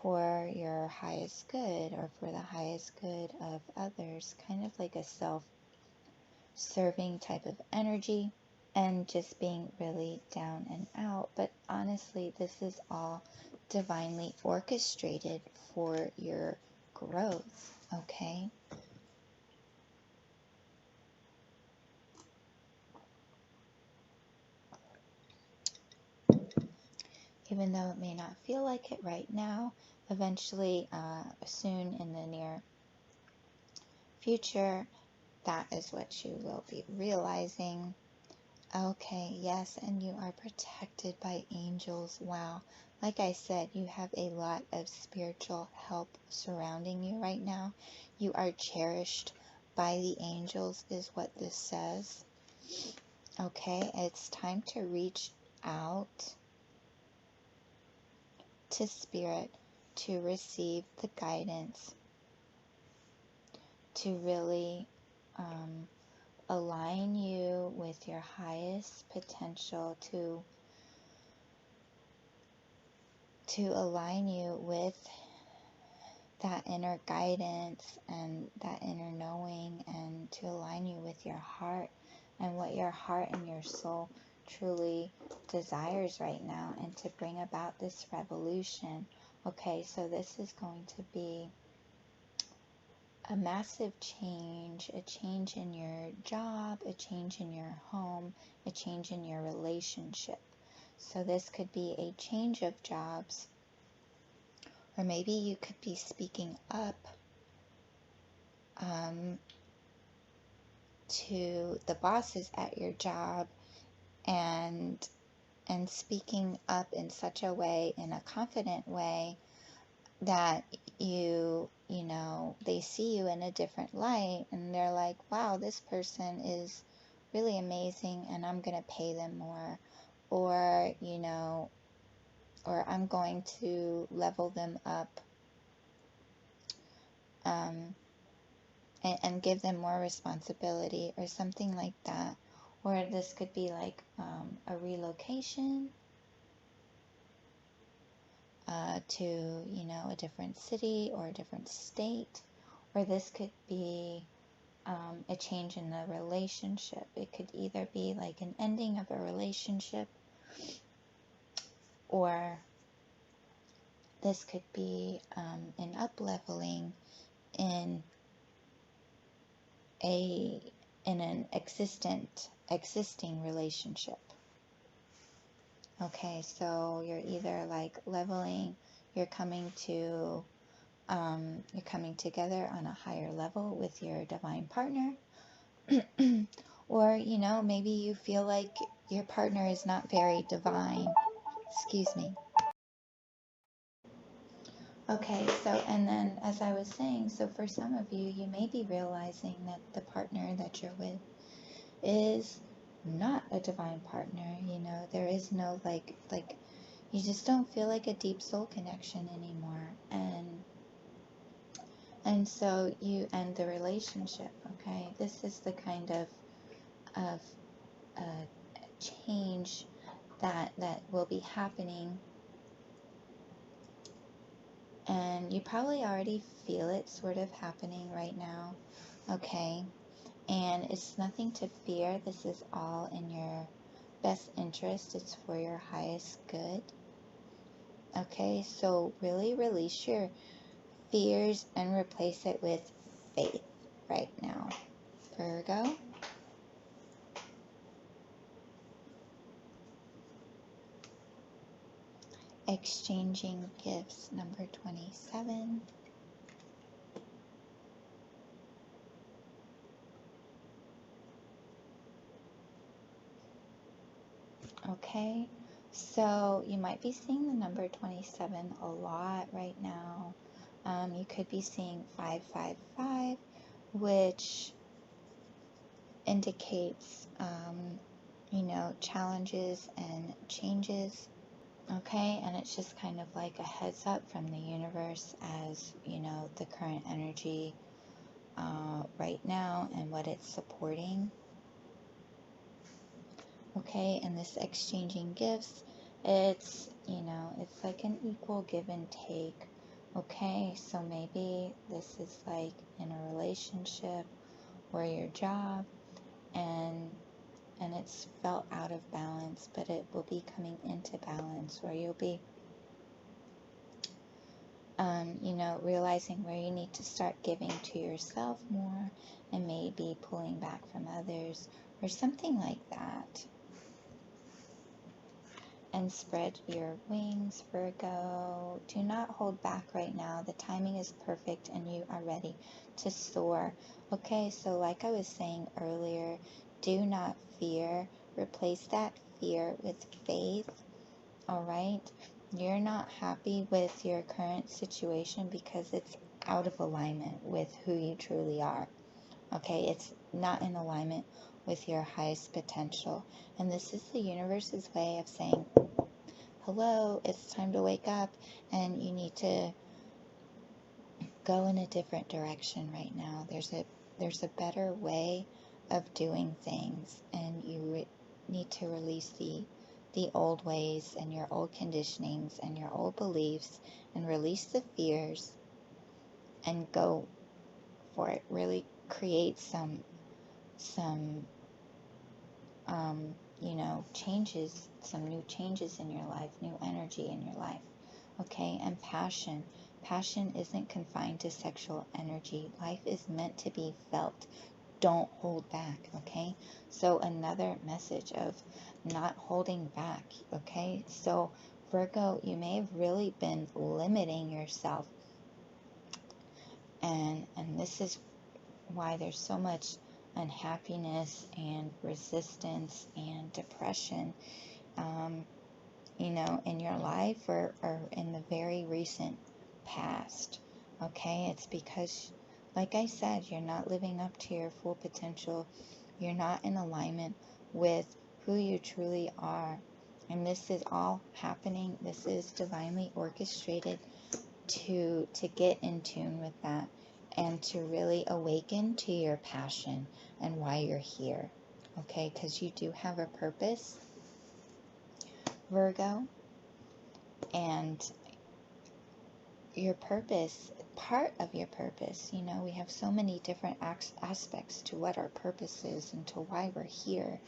for your highest good or for the highest good of others, kind of like a self-serving type of energy, and just being really down and out. But honestly, this is all divinely orchestrated for your growth, okay? Even though it may not feel like it right now, eventually, soon in the near future, that is what you will be realizing. Okay, yes, and you are protected by angels. Wow. Like I said, you have a lot of spiritual help surrounding you right now. You are cherished by the angels, is what this says. Okay, it's time to reach out to Spirit to receive the guidance, to really align you with your highest potential, to align you with that inner guidance and that inner knowing, and to align you with your heart and what your heart and your soul truly desires right now, and to bring about this revolution. Okay, so this is going to be a massive change, a change in your job, a change in your home, a change in your relationship. So this could be a change of jobs, or maybe you could be speaking up to the bosses at your job, and speaking up in such a way, in a confident way, that you know, they see you in a different light, and they're like, wow, this person is really amazing, and I'm gonna pay them more, or, you know, or I'm going to level them up, and give them more responsibility, or something like that. Or this could be like a relocation to, you know, a different city or a different state. Or this could be a change in the relationship. It could either be like an ending of a relationship, or this could be an up-leveling in an existing relationship. Okay, so you're either like leveling, you're coming together on a higher level with your divine partner, or, you know, maybe you feel like your partner is not very divine. Excuse me. Okay, so, and then as I was saying, so for some of you, you may be realizing that the partner that you're with is not a divine partner. You know, there is no like you just don't feel like a deep soul connection anymore, and so you end the relationship. Okay, this is the kind of change that will be happening, and you probably already feel it sort of happening right now. Okay, and it's nothing to fear. This is all in your best interest. It's for your highest good. Okay, so really release your fears and replace it with faith right now, Virgo. Exchanging gifts, number 27. Okay, so you might be seeing the number 27 a lot right now. You could be seeing 555, which indicates, you know, challenges and changes. Okay, and it's just kind of like a heads up from the universe, as you know, the current energy right now and what it's supporting. Okay, and this exchanging gifts, it's, you know, it's like an equal give and take. Okay, so maybe this is like in a relationship or your job, and it's felt out of balance, but it will be coming into balance, where you'll be you know, realizing where you need to start giving to yourself more, and maybe pulling back from others, or something like that. And spread your wings, Virgo. Do not hold back right now. The timing is perfect and you are ready to soar. Okay, so like I was saying earlier, do not fear. Replace that fear with faith. All right? You're not happy with your current situation because it's out of alignment with who you truly are. Okay, it's not in alignment with your highest potential. And this is the universe's way of saying, hello, it's time to wake up, and you need to go in a different direction right now. There's a better way of doing things, and you need to release the old ways and your old conditionings and your old beliefs, and release the fears and go for it. Really create some you know, changes, some new changes in your life, new energy in your life. Okay, and passion isn't confined to sexual energy. Life is meant to be felt. Don't hold back. Okay, so another message of not holding back. Okay, so Virgo, you may have really been limiting yourself, and this is why there's so much unhappiness and resistance and depression, you know, in your life, or in the very recent past. Okay, it's because, like I said, you're not living up to your full potential. You're not in alignment with who you truly are. And this is all happening. This is divinely orchestrated to get in tune with that and to really awaken to your passion and why you're here. Okay, because you do have a purpose, Virgo, and your purpose, part of your purpose, you know, we have so many different aspects to what our purpose is and to why we're here,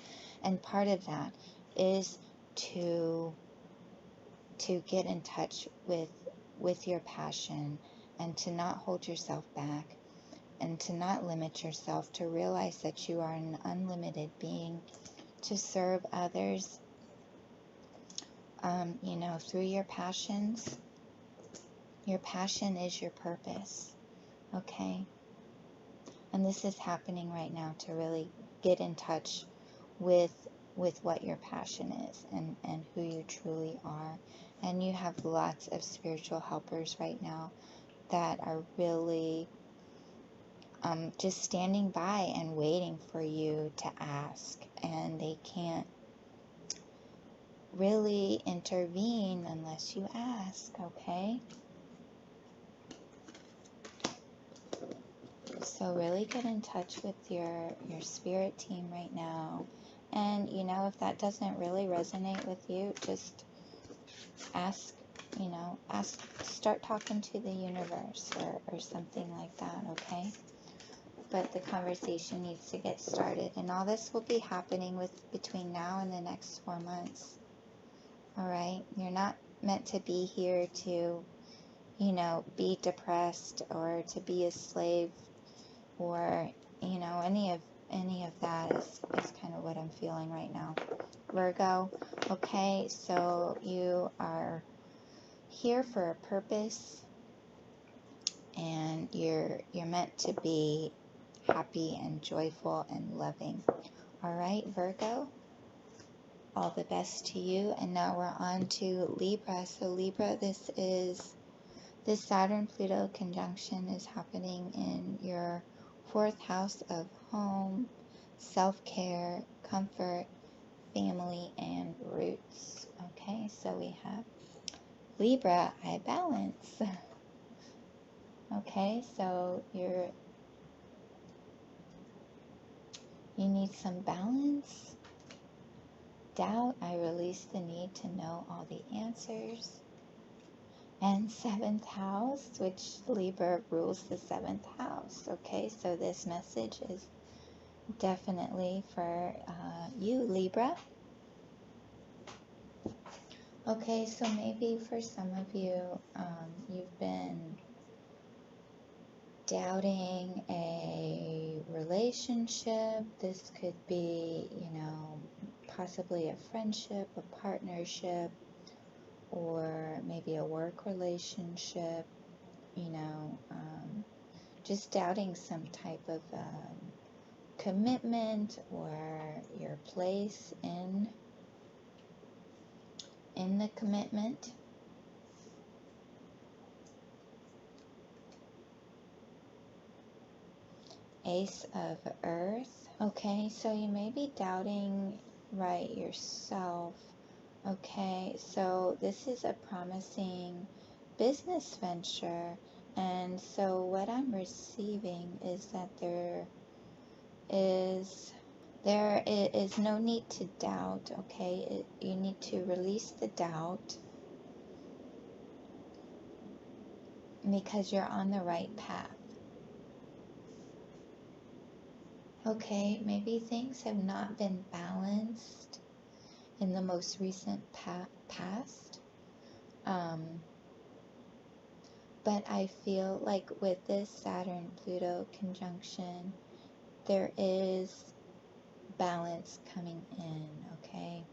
and part of that is to get in touch with your passion and to not hold yourself back and to not limit yourself, to realize that you are an unlimited being, to serve others, you know, through your passions. Your passion is your purpose, okay? And this is happening right now, to really get in touch with what your passion is and who you truly are. And you have lots of spiritual helpers right now that are really just standing by and waiting for you to ask. And they can't really intervene unless you ask, okay? So really get in touch with your spirit team right now. And, you know, if that doesn't really resonate with you, just ask, you know, start talking to the universe or something like that, okay? But the conversation needs to get started. And all this will be happening between now and the next 4 months. All right? You're not meant to be here to, you know, be depressed or to be a slave, or, you know, any of that is kind of what I'm feeling right now, Virgo. Okay, so you are here for a purpose, and you're meant to be happy and joyful and loving. All right, Virgo, all the best to you. And now we're on to Libra. So Libra, this Saturn Pluto conjunction is happening in your 4th house of home, self-care, comfort, family, and roots. Okay, so we have Libra, I balance. Okay, so you need some balance. Doubt, I release the need to know all the answers. And 7th house, which Libra rules the 7th house. Okay, so this message is definitely for you, Libra. Okay, so maybe for some of you, you've been doubting a relationship. This could be, you know, possibly a friendship, a partnership, or maybe a work relationship, you know, just doubting some type of commitment or your place in the commitment. Ace of Earth. Okay, so you may be doubting, right, yourself. Okay, so this is a promising business venture, and so what I'm receiving is that there is no need to doubt. Okay, you need to release the doubt because you're on the right path. Okay, maybe things have not been balanced in the most recent past. But I feel like with this Saturn-Pluto conjunction, there is balance coming in, okay?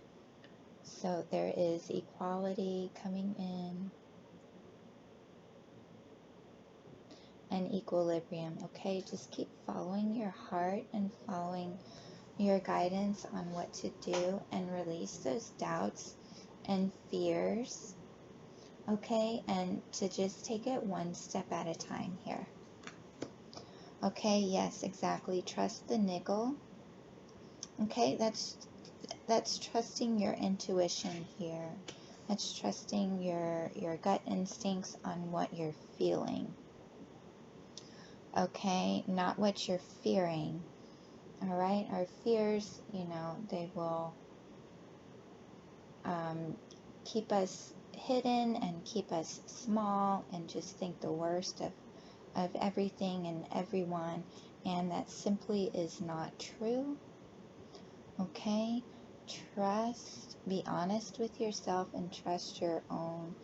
So there is equality coming in and equilibrium, okay? Just keep following your heart and following your guidance on what to do, and release those doubts and fears, okay? And to just take it one step at a time here. Okay, yes, exactly. Trust the niggle. Okay, that's trusting your intuition here. That's trusting your gut instincts on what you're feeling. Okay, not what you're fearing. All right, our fears, you know, they will keep us hidden and keep us small and just think the worst of everything and everyone, and that simply is not true. Okay, trust, be honest with yourself and trust your own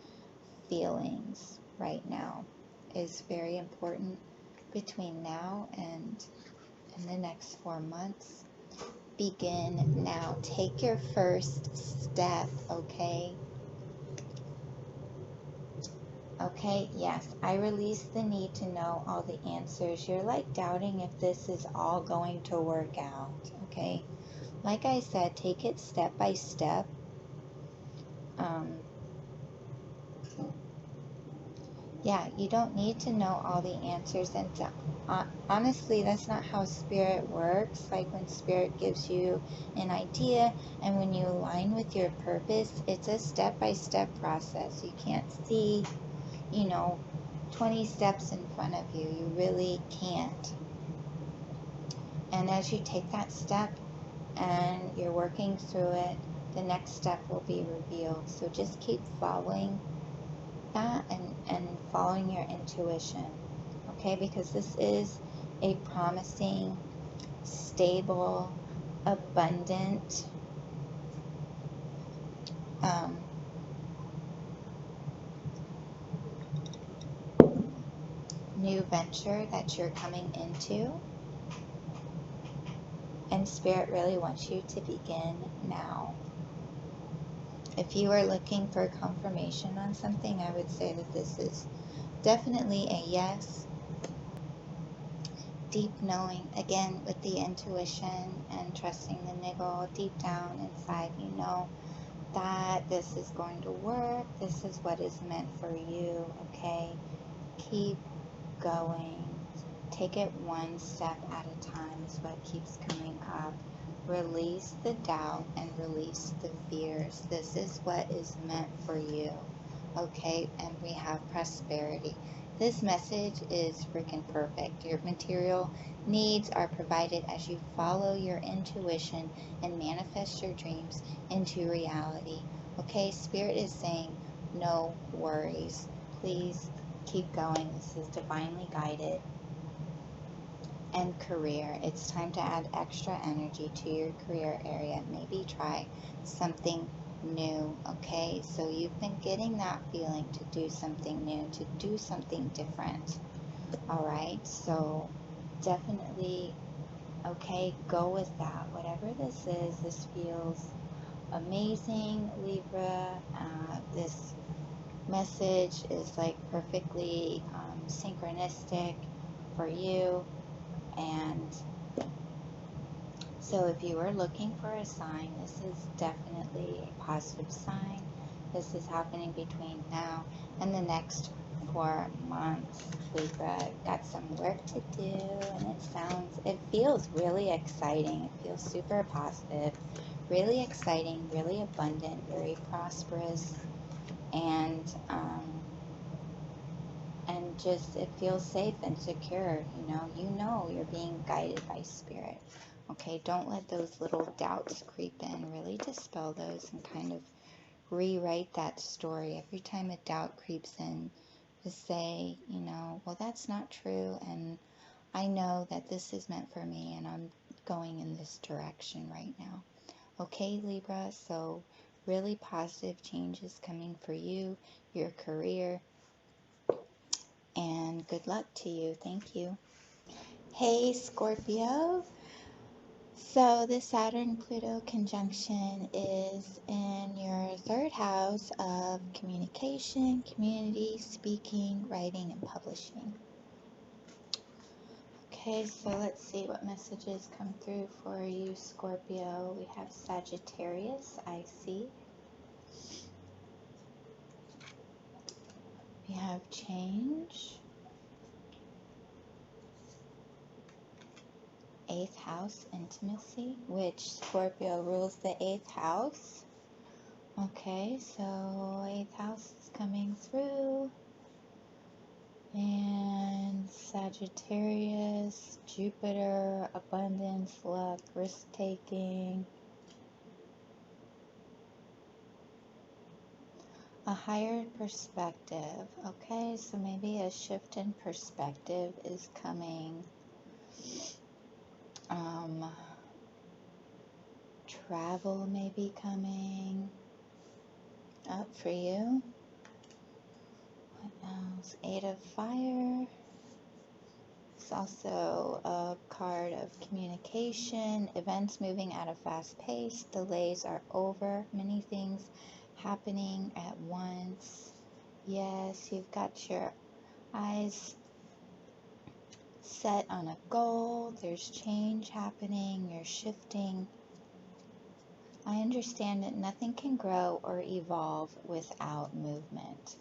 feelings right now is very important between now and in the next 4 months. Begin now. Take your first step, okay? Okay, yes, I release the need to know all the answers. You're like doubting if this is all going to work out, okay? Like I said, take it step by step. Yeah, you don't need to know all the answers, and honestly, that's not how spirit works. Like when spirit gives you an idea and when you align with your purpose, it's a step-by-step process. You can't see, you know, 20 steps in front of you. You really can't. And as you take that step and you're working through it, the next step will be revealed. So just keep following that and following your intuition, okay? Because this is a promising, stable, abundant new venture that you're coming into, and Spirit really wants you to begin now. If you are looking for confirmation on something, I would say that this is definitely a yes. Deep knowing, again, with the intuition and trusting the niggle deep down inside, you know that this is going to work. This is what is meant for you, okay? Keep going. Take it one step at a time is what keeps coming up. Release the doubt and release the fears. This is what is meant for you, okay? And we have prosperity. This message is freaking perfect. Your material needs are provided as you follow your intuition and manifest your dreams into reality. Okay, Spirit is saying no worries. Please keep going. This is divinely guided. And career. It's time to add extra energy to your career area. Maybe try something new, okay? So you've been getting that feeling to do something new, to do something different, all right? So definitely, okay, go with that. Whatever this is, this feels amazing, Libra. This message is like perfectly synchronistic for you. And so if you are looking for a sign, this is definitely a positive sign. This is happening between now and the next 4 months, Libra. Got some work to do, and it feels really exciting. It feels super positive, really exciting, really abundant, very prosperous, and just it feels safe and secure. You know you're being guided by Spirit. Okay, don't let those little doubts creep in. Really dispel those and kind of rewrite that story. Every time a doubt creeps in, just say, well, that's not true, and I know that this is meant for me, and I'm going in this direction right now. Okay, Libra, so really positive changes coming for you, your career, and good luck to you. Thank you. Hey, Scorpio. So the Saturn Pluto conjunction is in your 3rd house of communication, community, speaking, writing, and publishing. Okay, so let's see what messages come through for you, Scorpio. We have Sagittarius, I see. We have change. 8th house, intimacy, which Scorpio rules the 8th house. Okay, so 8th house is coming through. And Sagittarius, Jupiter, abundance, luck, risk-taking. A higher perspective. Okay, so maybe a shift in perspective is coming. Travel may be coming up for you. What else? 8 of Fire. It's also a card of communication, events moving at a fast pace, delays are over, many things happening at once. Yes, you've got your eyes set on a goal, there's change happening, you're shifting. I understand that nothing can grow or evolve without movement.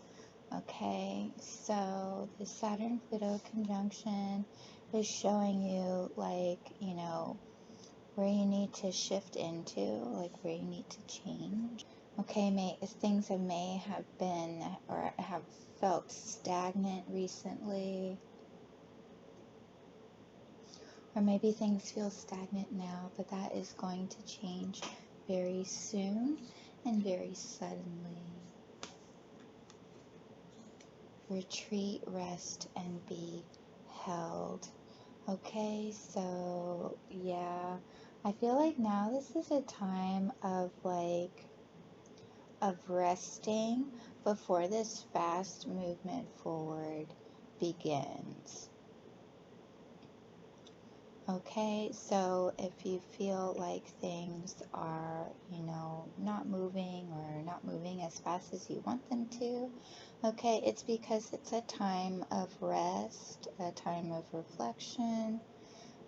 Okay, so the Saturn Pluto conjunction is showing you, like, you know, where you need to shift into, like where you need to change. Okay, things may have been or have felt stagnant recently. Or maybe things feel stagnant now, but that is going to change very soon and very suddenly. Retreat, rest, and be held. Okay, so yeah, I feel like now this is a time of resting before this fast movement forward begins. Okay, so if you feel like things are, you know, not moving as fast as you want them to, okay, it's because it's a time of rest, a time of reflection,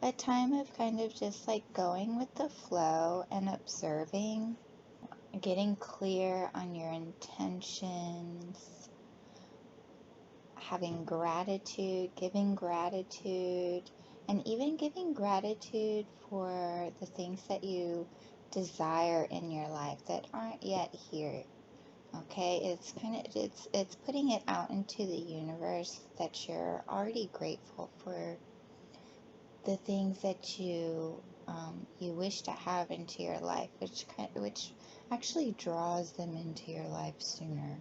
a time of kind of just like going with the flow and observing, getting clear on your intentions, having gratitude, giving gratitude, and even giving gratitude for the things that you desire in your life that aren't yet here. Okay, it's putting it out into the universe that you're already grateful for the things that you wish to have into your life, which actually draws them into your life sooner.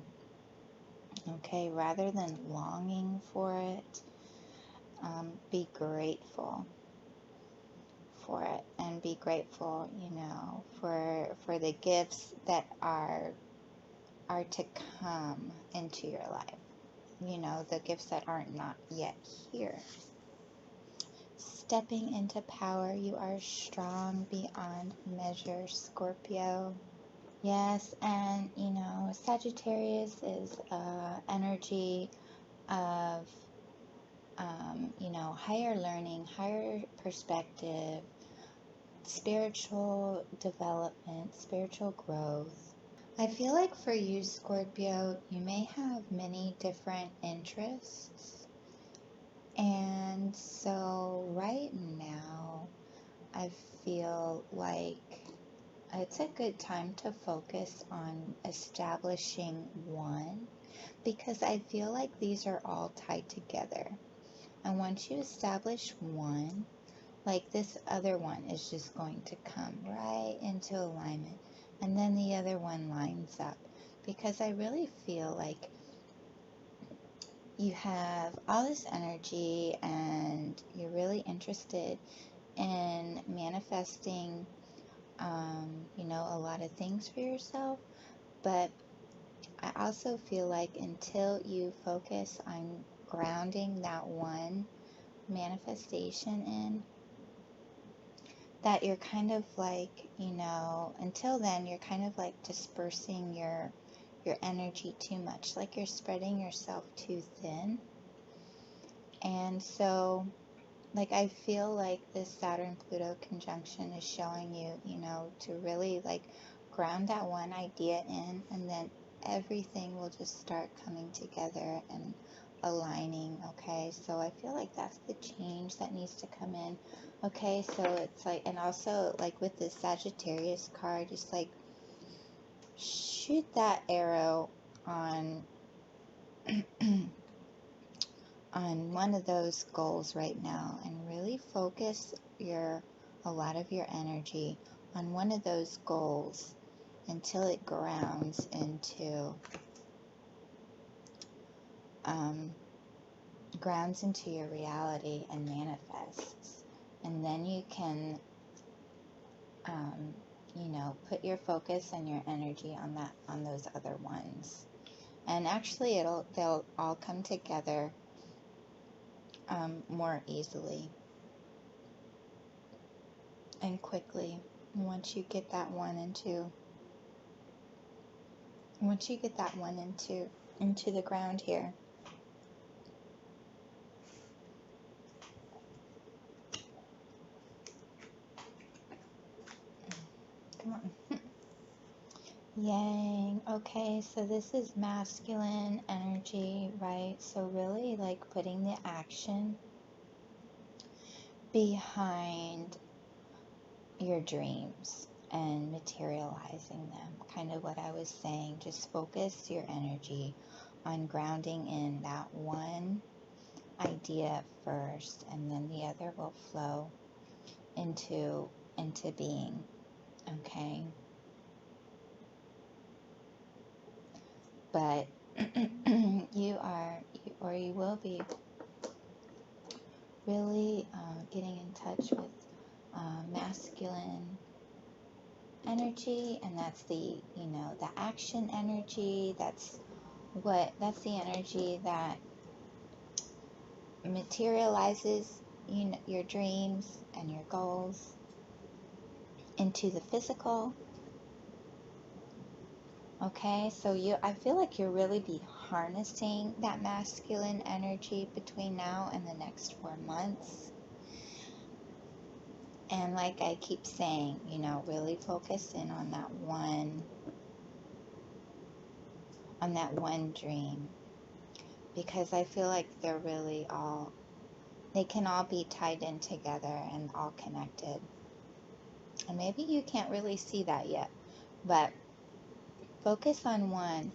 Okay, rather than longing for it, be grateful for it, and be grateful, you know, for the gifts that are to come into your life. You know, the gifts that are not yet here. Stepping into power, you are strong beyond measure, Scorpio. Yes, and you know, Sagittarius is energy of you know, higher learning, higher perspective, spiritual development, spiritual growth. I feel like for you, Scorpio, you may have many different interests. And so right now, I feel like it's a good time to focus on establishing one, because I feel like these are all tied together. And once you establish one, like this other one is just going to come right into alignment. And then the other one lines up. Because I really feel like you have all this energy and you're really interested in manifesting, you know, a lot of things for yourself. But I also feel like until you focus on grounding that one manifestation in, that you're kind of like, you know, until then you're kind of like dispersing your energy too much, like you're spreading yourself too thin. And so, like, I feel like this Saturn Pluto conjunction is showing you, you know, to really like ground that one idea in, and then everything will just start coming together and aligning. Okay, so I feel like that's the change that needs to come in. Okay, so it's like, and also like with this Sagittarius card, just like shoot that arrow on on one of those goals right now, and really focus a lot of your energy on one of those goals until it grounds into your reality and manifests. And then you can you know, put your focus and your energy on those other ones. And actually they'll all come together more easily and quickly once you get that one into the ground here. Come on. Yang. Okay, so this is masculine energy, right? So really like putting the action behind your dreams and materializing them. Kind of what I was saying, just focus your energy on grounding in that one idea first, and then the other will flow into being. Okay, but you will be really getting in touch with masculine energy, and that's the, you know, the action energy. That's the energy that materializes, you know, your dreams and your goals into the physical. Okay, so I feel like you'll really be harnessing that masculine energy between now and the next 4 months. And like I keep saying, you know, really focus in on that one dream, because I feel like they're really they can all be tied in together and all connected. And maybe you can't really see that yet, but focus on one,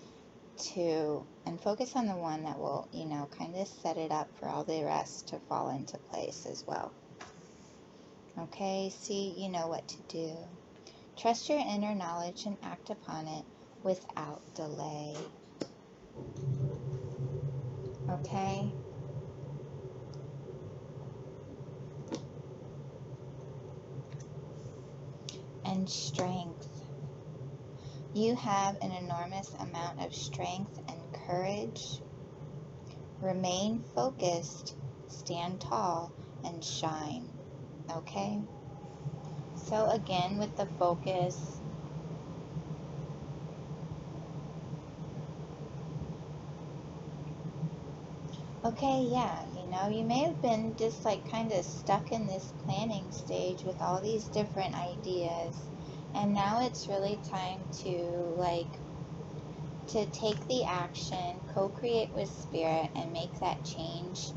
and focus on the one that will, you know, kind of set it up for all the rest to fall into place as well. Okay, see, you know what to do. Trust your inner knowledge and act upon it without delay. Okay? And strength. You have an enormous amount of strength and courage. Remain focused, stand tall, and shine. Okay? So again, with the focus, okay, yeah, you know, you may have been just like kind of stuck in this planning stage with all these different ideas, and now it's really time to take the action, co-create with spirit, and make that change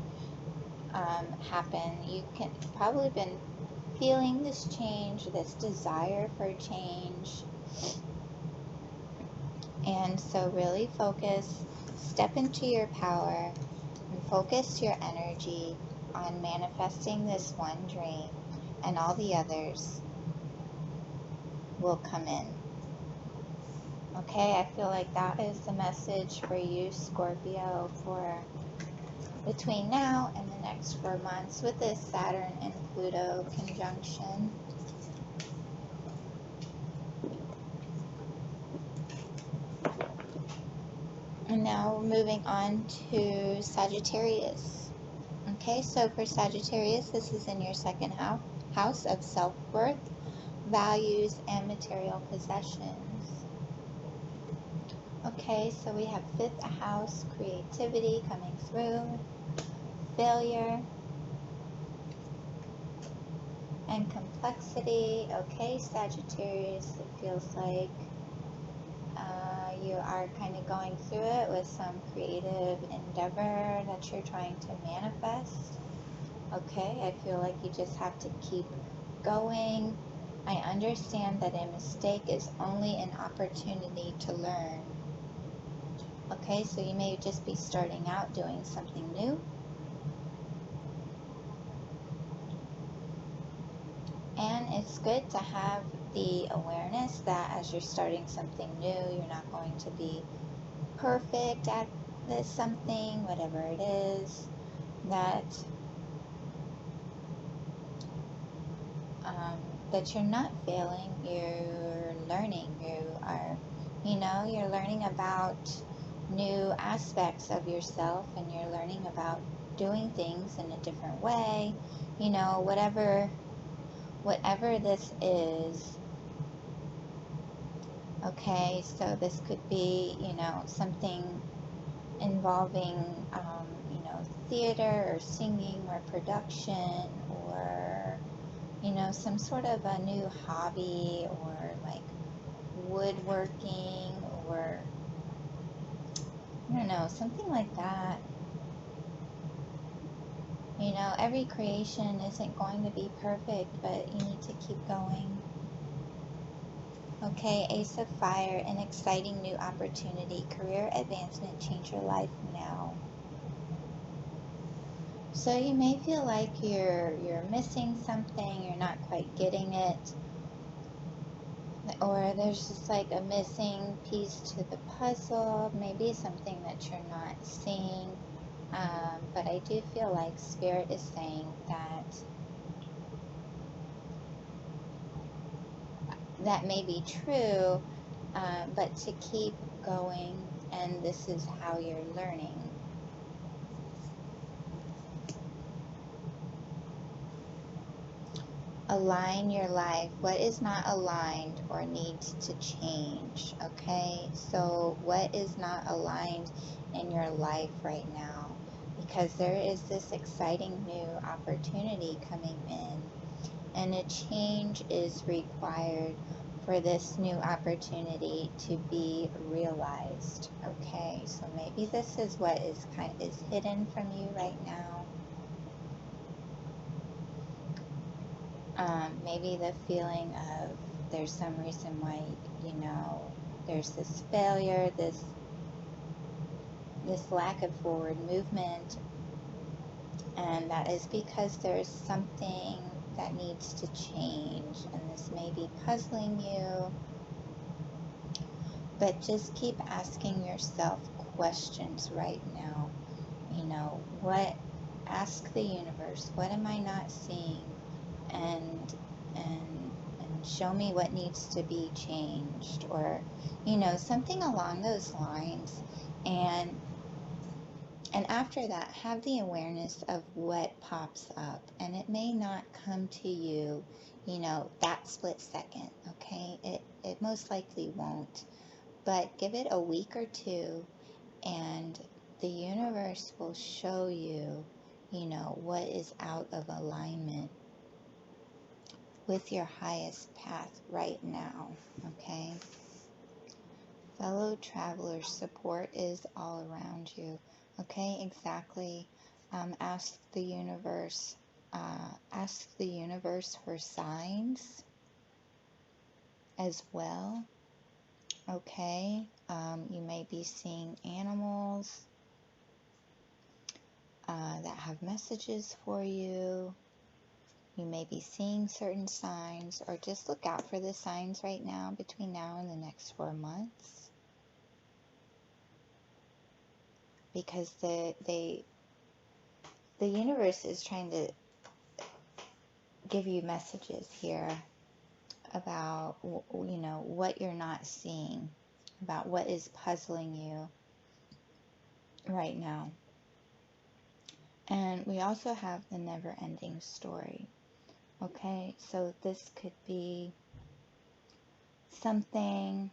happen. You can probably been feeling this change, this desire for change, and so really focus, step into your power, and focus your energy on manifesting this one dream, and all the others will come in. Okay, I feel like that is the message for you, Scorpio, for between now and the next 4 months with this Saturn and Pluto conjunction. And now we're moving on to Sagittarius. Okay, so for Sagittarius, this is in your second house of self-worth, values, and material possessions. Okay, so we have 5th house, creativity coming through, failure, and complexity. Okay, Sagittarius, it feels like You are kind of going through it with some creative endeavor that you're trying to manifest. Okay, I feel like you just have to keep going. I understand that a mistake is only an opportunity to learn. Okay, so you may just be starting out doing something new. And it's good to have the awareness that as you're starting something new, you're not going to be perfect at this something, whatever it is, that you're not failing, you're learning, you're learning about new aspects of yourself, and you're learning about doing things in a different way, whatever this is. Okay, so this could be, something involving, theater or singing or production, or, some sort of a new hobby, or like woodworking, or, I don't know, something like that. Every creation isn't going to be perfect, but you need to keep going. Okay, Ace of Fire, an exciting new opportunity, career advancement, change your life now. So you may feel like you're missing something, you're not quite getting it, or there's just like a missing piece to the puzzle, maybe something that you're not seeing. But I do feel like Spirit is saying that may be true, but to keep going, and this is how you're learning. Align your life. What is not aligned or needs to change? Okay, so what is not aligned in your life right now? Because there is this exciting new opportunity coming in, and a change is required for this new opportunity to be realized. Okay, so maybe this is what is hidden from you right now. Maybe the feeling of there's some reason why, there's this failure, this lack of forward movement, and that is because there's something that needs to change, and this may be puzzling you, but just keep asking yourself questions right now. Ask the universe, what am I not seeing? And show me what needs to be changed, or something along those lines. And after that, have the awareness of what pops up, and it may not come to you that split second. Okay, it most likely won't, but give it a week or two, and the universe will show you what is out of alignment with your highest path right now. Okay, fellow travelers, support is all around you. Okay, exactly. Ask the universe for signs as well. Okay, you may be seeing animals that have messages for you. You may be seeing certain signs, or just look out for the signs right now between now and the next 4 months. Because the universe is trying to give you messages here about what you're not seeing, about what is puzzling you right now. And we also have the never-ending story. Okay, so this could be something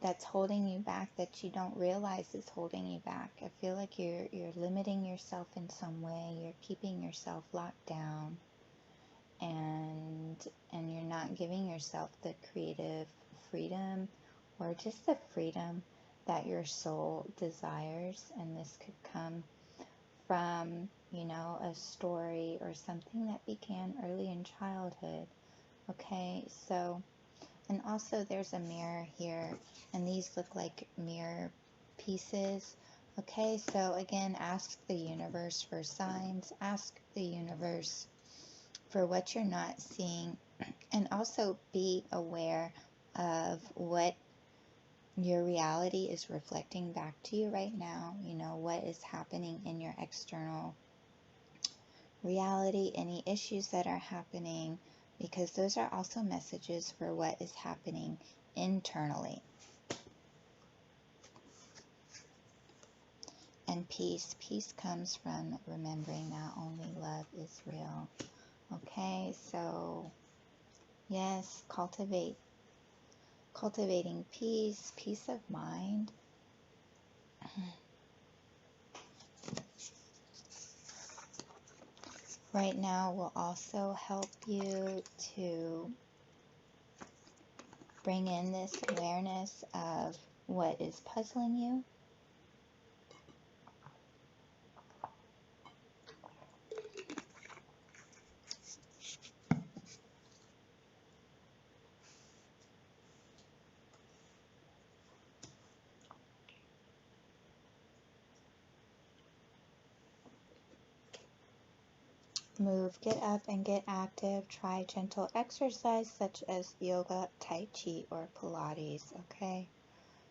that's holding you back, that you don't realize is holding you back. I feel like you're limiting yourself in some way. You're keeping yourself locked down, and you're not giving yourself the creative freedom or just the freedom that your soul desires. And this could come from, you know, a story or something that began early in childhood. Okay, so, and also there's a mirror here, and these look like mirror pieces. Okay, so again, ask the universe for signs, ask the universe for what you're not seeing, and also be aware of what your reality is reflecting back to you right now. You know, what is happening in your external reality, any issues that are happening, because those are also messages for what is happening internally. And peace. Peace comes from remembering that only love is real. Okay, so yes, cultivating peace, peace of mind. Right now will also help you to bring in this awareness of what is puzzling you. Move, get up and get active. Try gentle exercise such as yoga, tai chi, or Pilates, okay?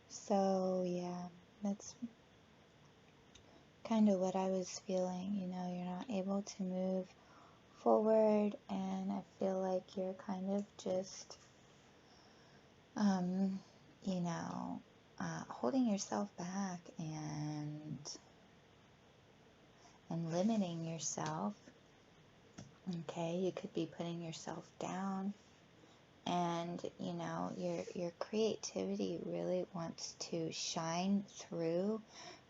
So, yeah, that's kind of what I was feeling. You know, you're not able to move forward, and I feel like you're kind of just, you know, holding yourself back and limiting yourself. Okay, you could be putting yourself down, and you know, your creativity really wants to shine through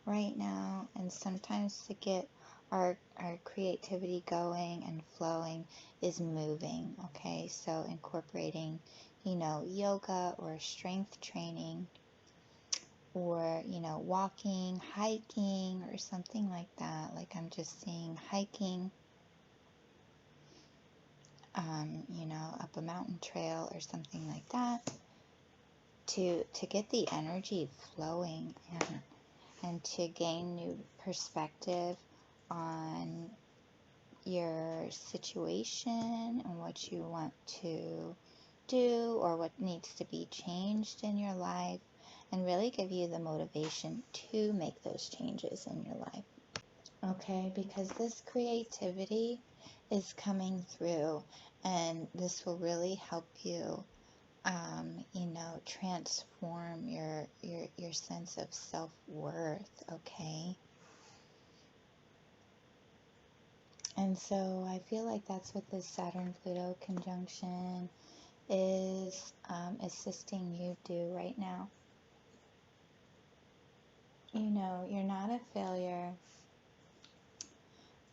right now. And sometimes to get our creativity going and flowing is moving. Okay, so incorporating, you know, yoga or strength training, or, you know, walking, hiking, or something like that. Like I'm just seeing hiking, you know, up a mountain trail or something like that, to get the energy flowing and to gain new perspective on your situation and what you want to do or what needs to be changed in your life, and really give you the motivation to make those changes in your life. Okay, because this creativity is coming through, and this will really help you, you know, transform your sense of self-worth, okay? And so I feel like that's what this Saturn-Pluto conjunction is assisting you do right now. You know, you're not a failure,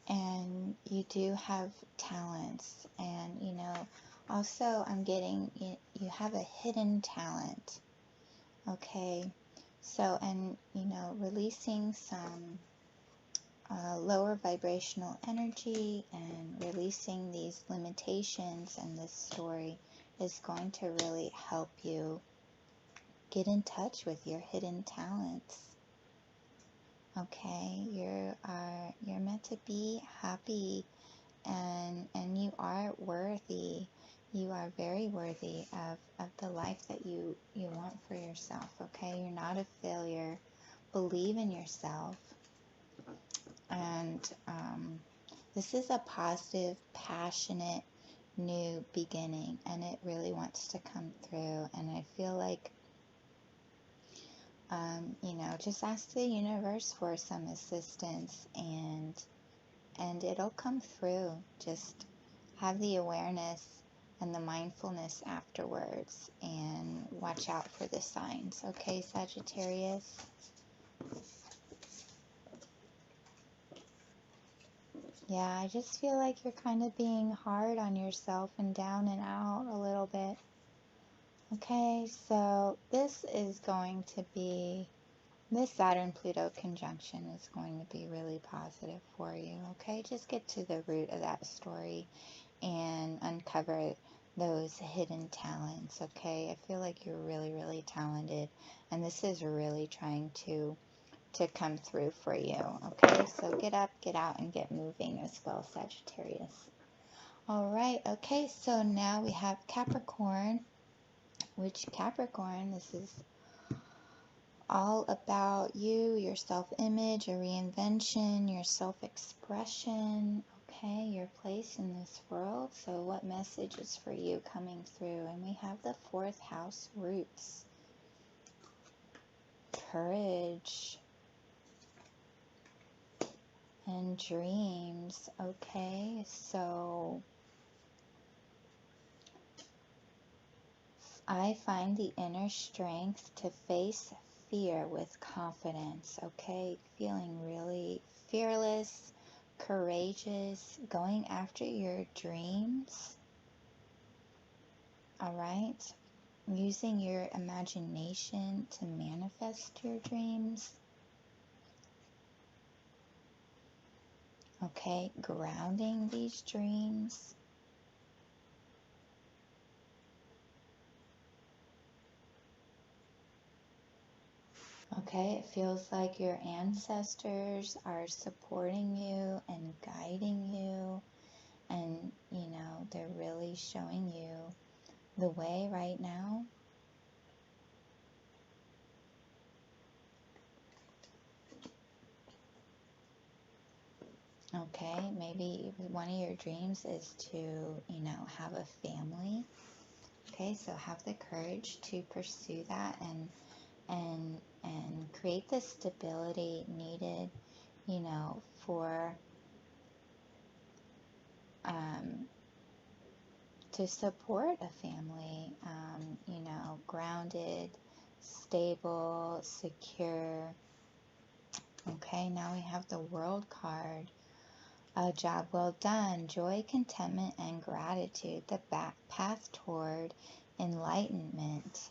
and you do have talents, and, you know, also I'm getting, you have a hidden talent, okay? So, and, you know, releasing some lower vibrational energy and releasing these limitations and this story is going to really help you get in touch with your hidden talents. Okay, you're meant to be happy, and you are worthy. You are very worthy of the life that you want for yourself. Okay, you're not a failure. Believe in yourself. And this is a positive, passionate, new beginning, and it really wants to come through. And I feel like, you know, just ask the universe for some assistance, and it'll come through. Just have the awareness and the mindfulness afterwards, and watch out for the signs. Okay, Sagittarius? Yeah, I just feel like you're kind of being hard on yourself and down and out a little bit. Okay, so this Saturn Pluto conjunction is going to be really positive for you. Okay, just get to the root of that story and uncover those hidden talents. Okay, I feel like you're really, really talented, and this is really trying to come through for you. Okay, so get up, get out, and get moving as well, Sagittarius. All right, okay, so now we have Capricorn, which Capricorn, this is all about you, your self-image, your reinvention, your self-expression, okay, your place in this world. So what message is for you coming through? And we have the 4th house, roots, courage, and dreams. Okay, so I find the inner strength to face fear with confidence. Okay, feeling really fearless, courageous, going after your dreams. All right, using your imagination to manifest your dreams. Okay, grounding these dreams. Okay, it feels like your ancestors are supporting you and guiding you, and you know, they're really showing you the way right now. Okay, maybe one of your dreams is to, you know, have a family. Okay, so have the courage to pursue that and create the stability needed, you know, for to support a family, you know, grounded, stable, secure. Okay, now we have the World card. A job well done, joy, contentment, and gratitude, the path toward enlightenment.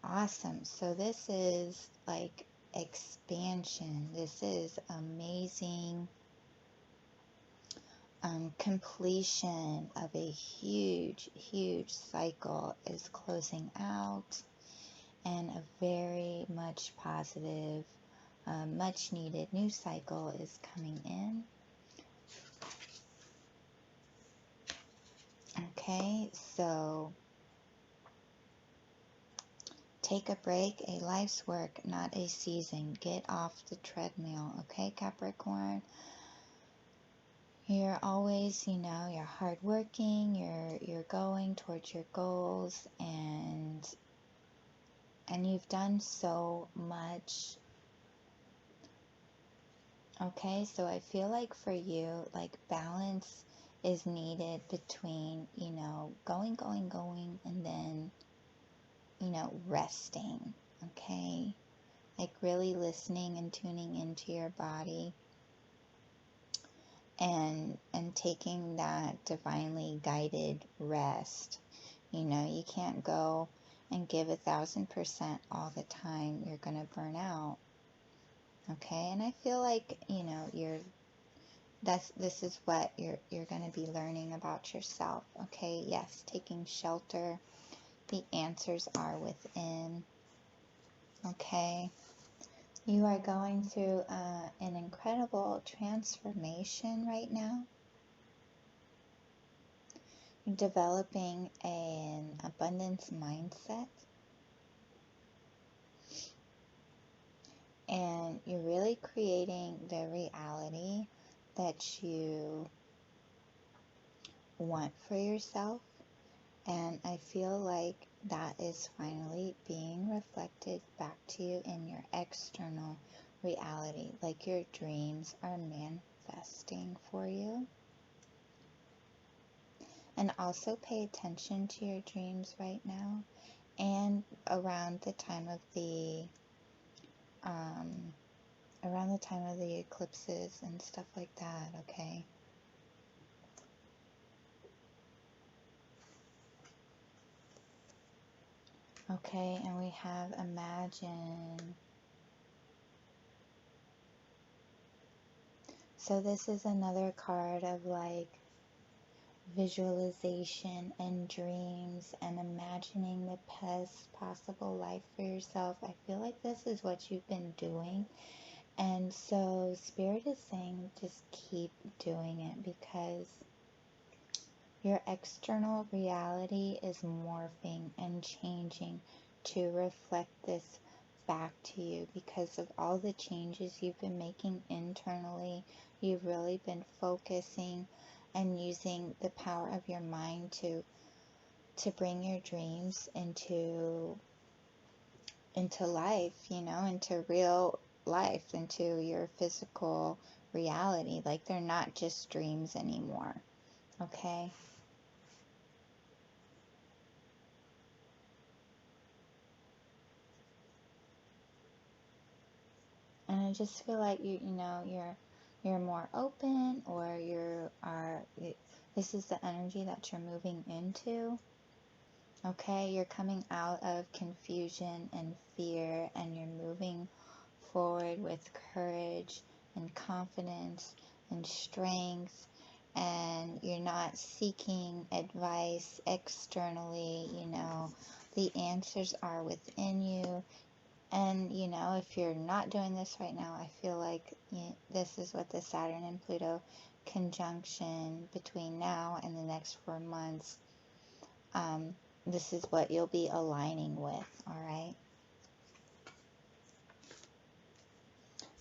Awesome. So this is like expansion. This is amazing. Completion of a huge, huge cycle is closing out, and a very much positive, much needed new cycle is coming in. Okay, so take a break, a life's work, not a season. Get off the treadmill, okay, Capricorn? You're always, you know, you're hardworking, you're going towards your goals, and you've done so much. Okay, so I feel like for you, like balance is needed between, you know, going, and then, you know, resting, okay? Like really listening and tuning into your body and taking that divinely guided rest. You know, you can't go and give 1,000% all the time. You're gonna burn out. Okay, and I feel like, you know, this is what you're gonna be learning about yourself. Okay, yes, taking shelter. The answers are within. Okay. You are going through an incredible transformation right now. You're developing an abundance mindset. And you're really creating the reality that you want for yourself. And I feel like that is finally being reflected back to you in your external reality. Like your dreams are manifesting for you. And also pay attention to your dreams right now and around the time of the eclipses and stuff like that, okay? Okay, and we have imagine. So this is another card of like visualization and dreams and imagining the best possible life for yourself. I feel like this is what you've been doing. And so Spirit is saying just keep doing it, because your external reality is morphing and changing to reflect this back to you because of all the changes you've been making internally. You've really been focusing and using the power of your mind to bring your dreams into life, you know, into real life, into your physical reality. Like, they're not just dreams anymore. Okay? And I just feel like you know, you're more open, or this is the energy that you're moving into. Okay, you're coming out of confusion and fear, and you're moving forward with courage and confidence and strength, and you're not seeking advice externally. You know, the answers are within you. And, you know, if you're not doing this right now, I feel like this is what the Saturn and Pluto conjunction between now and the next 4 months, this is what you'll be aligning with, all right?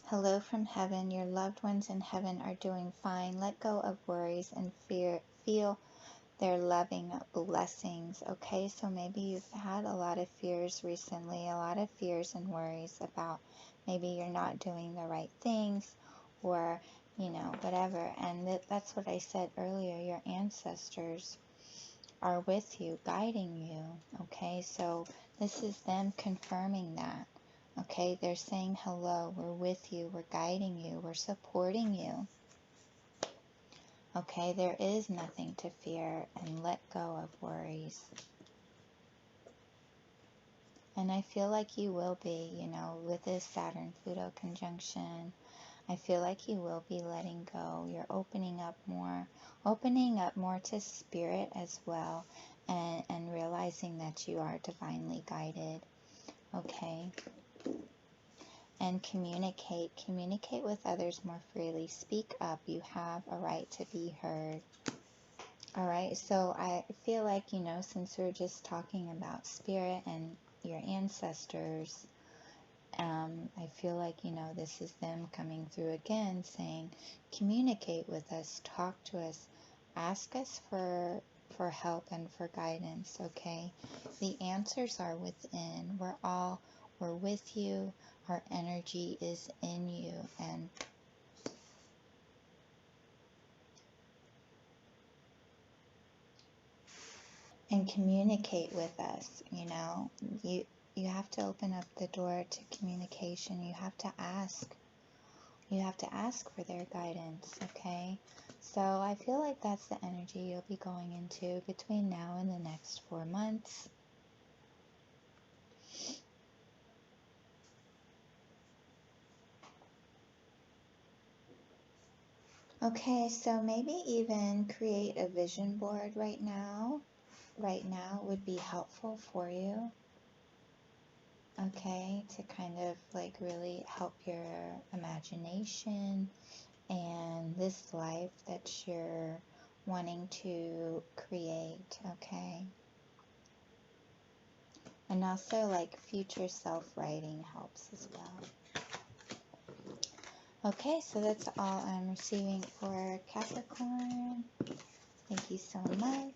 Hello from heaven. Your loved ones in heaven are doing fine. Let go of worries and fear. Feel their loving blessings. Okay, so maybe you've had a lot of fears recently, a lot of fears and worries about maybe you're not doing the right things, or, you know, whatever. And that's what I said earlier. Your ancestors are with you, guiding you. Okay, so this is them confirming that. Okay, they're saying hello, we're with you, we're guiding you, we're supporting you. Okay, there is nothing to fear, and let go of worries. And I feel like you will be, you know, with this Saturn-Pluto conjunction, I feel like you will be letting go. You're opening up more to spirit as well, and realizing that you are divinely guided. Okay. And communicate with others more freely. Speak up. You have a right to be heard. All right, so I feel like, you know, since we're just talking about spirit and your ancestors, I feel like, you know, this is them coming through again, saying, communicate with us, talk to us, ask us for help and for guidance. Okay, the answers are within. We're with you. Our energy is in you, and communicate with us. You know, you have to open up the door to communication. You have to ask for their guidance. Okay, so I feel like that's the energy you'll be going into between now and the next 4 months. Okay, so maybe even create a vision board right now would be helpful for you. Okay, to kind of like really help your imagination and this life that you're wanting to create. Okay, and also like future self-writing helps as well. Okay, so that's all I'm receiving for Capricorn. Thank you so much.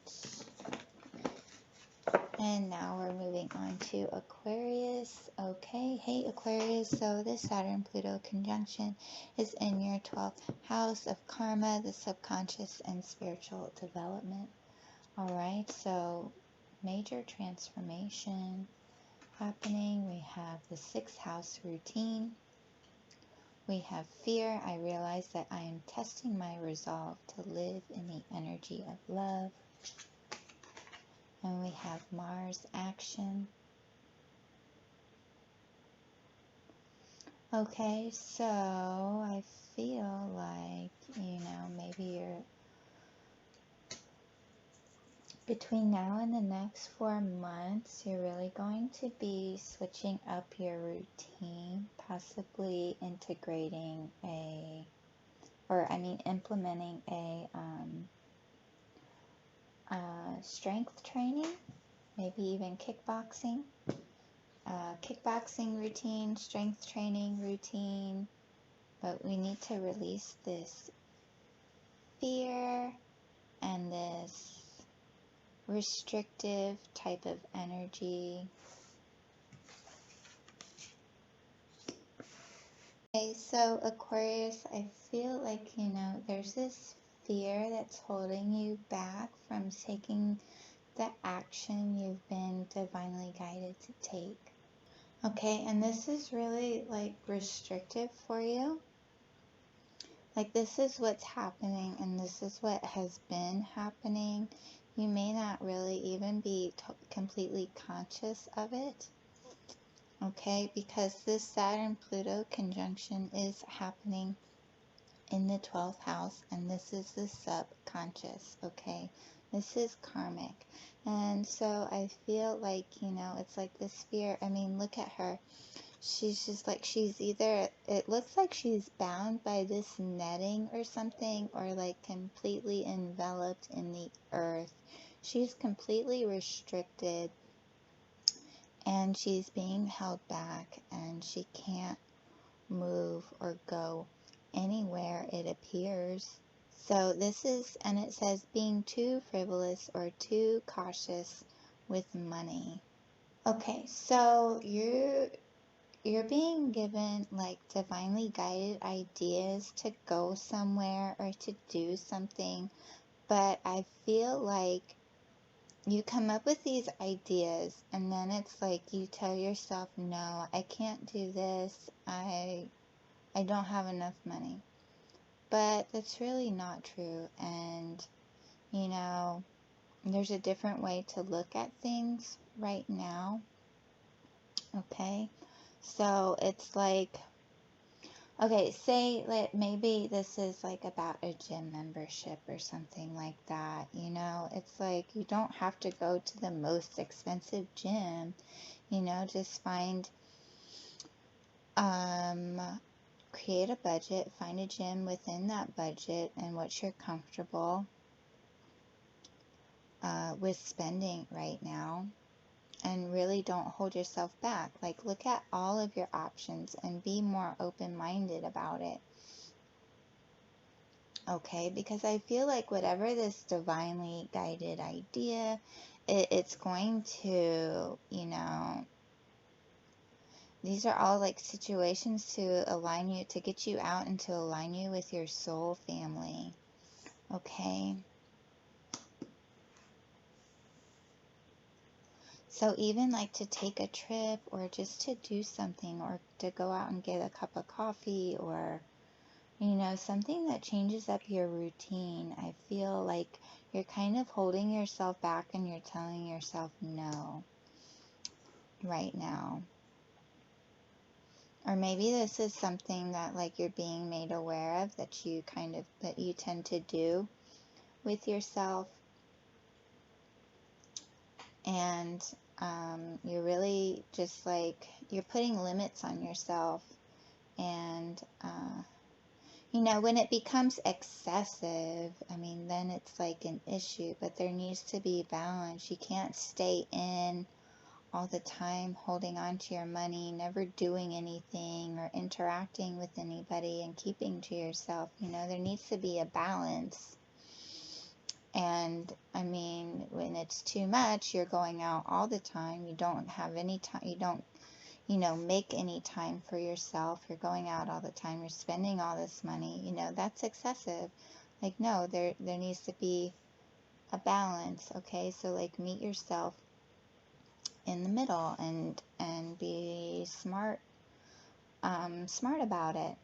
And now we're moving on to Aquarius. Okay, hey Aquarius, so this Saturn-Pluto conjunction is in your 12th house of karma, the subconscious, and spiritual development. Alright, so major transformation happening. We have the 6th house routine. We have fear. I realize that I am testing my resolve to live in the energy of love. And we have Mars action. Okay, so I feel like, maybe you're between now and the next 4 months, you're really going to be switching up your routine, possibly implementing a strength training, maybe even kickboxing routine, strength training routine. But we need to release this fear and this restrictive type of energy. Okay, so Aquarius, I feel like, there's this fear that's holding you back from taking the action you've been divinely guided to take. Okay, and this is really like restrictive for you. Like, this is what's happening, and this is what has been happening. You may not really even be completely conscious of it. Okay, because this Saturn Pluto conjunction is happening in the 12th house, and this is the subconscious. Okay, this is karmic. And so I feel like, it's like this fear. I mean, look at her. She's just like, it looks like she's bound by this netting or something, or like completely enveloped in the earth. She's completely restricted, and she's being held back, and she can't move or go anywhere, it appears. So this is, and it says being too frivolous or too cautious with money. Okay, so you're being given like divinely guided ideas to go somewhere or to do something, but I feel like you come up with these ideas, and then it's like you tell yourself, no, I can't do this, I don't have enough money. But that's really not true, and there's a different way to look at things right now. Okay, so it's like, okay, say that maybe this is like about a gym membership or something like that. It's like you don't have to go to the most expensive gym. Just create a budget, find a gym within that budget and what you're comfortable with spending right now. And really don't hold yourself back. Like, look at all of your options and be more open-minded about it. Okay, because I feel like whatever this divinely guided idea, it's going to, these are all like situations to align you, to get you out and to align you with your soul family. Okay. So even like to take a trip, or just to do something, or to go out and get a cup of coffee, or something that changes up your routine. I feel like you're kind of holding yourself back, and you're telling yourself no right now. Or maybe this is something that like you're being made aware of, that you tend to do with yourself. And you're really just like, you're putting limits on yourself. And when it becomes excessive, I mean, then it's like an issue. But there needs to be balance. You can't stay in all the time holding on to your money, never doing anything or interacting with anybody, and keeping to yourself. There needs to be a balance. And I mean, when it's too much, you're going out all the time. You don't have any time. You don't make any time for yourself. You're going out all the time. You're spending all this money. That's excessive. Like, no, there needs to be a balance. Okay, so like meet yourself in the middle, and be smart about it.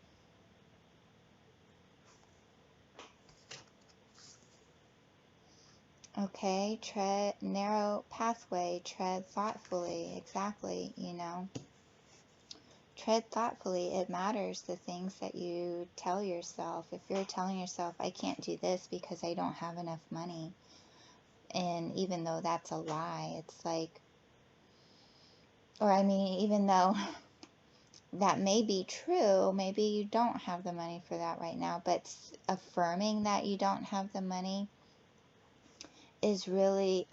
Okay, narrow pathway, tread thoughtfully. Exactly. tread thoughtfully. It matters the things that you tell yourself. If you're telling yourself, I can't do this because I don't have enough money, and even though that's a lie, it's like, or I mean, even though that may be true, maybe you don't have the money for that right now, but affirming that you don't have the money is really,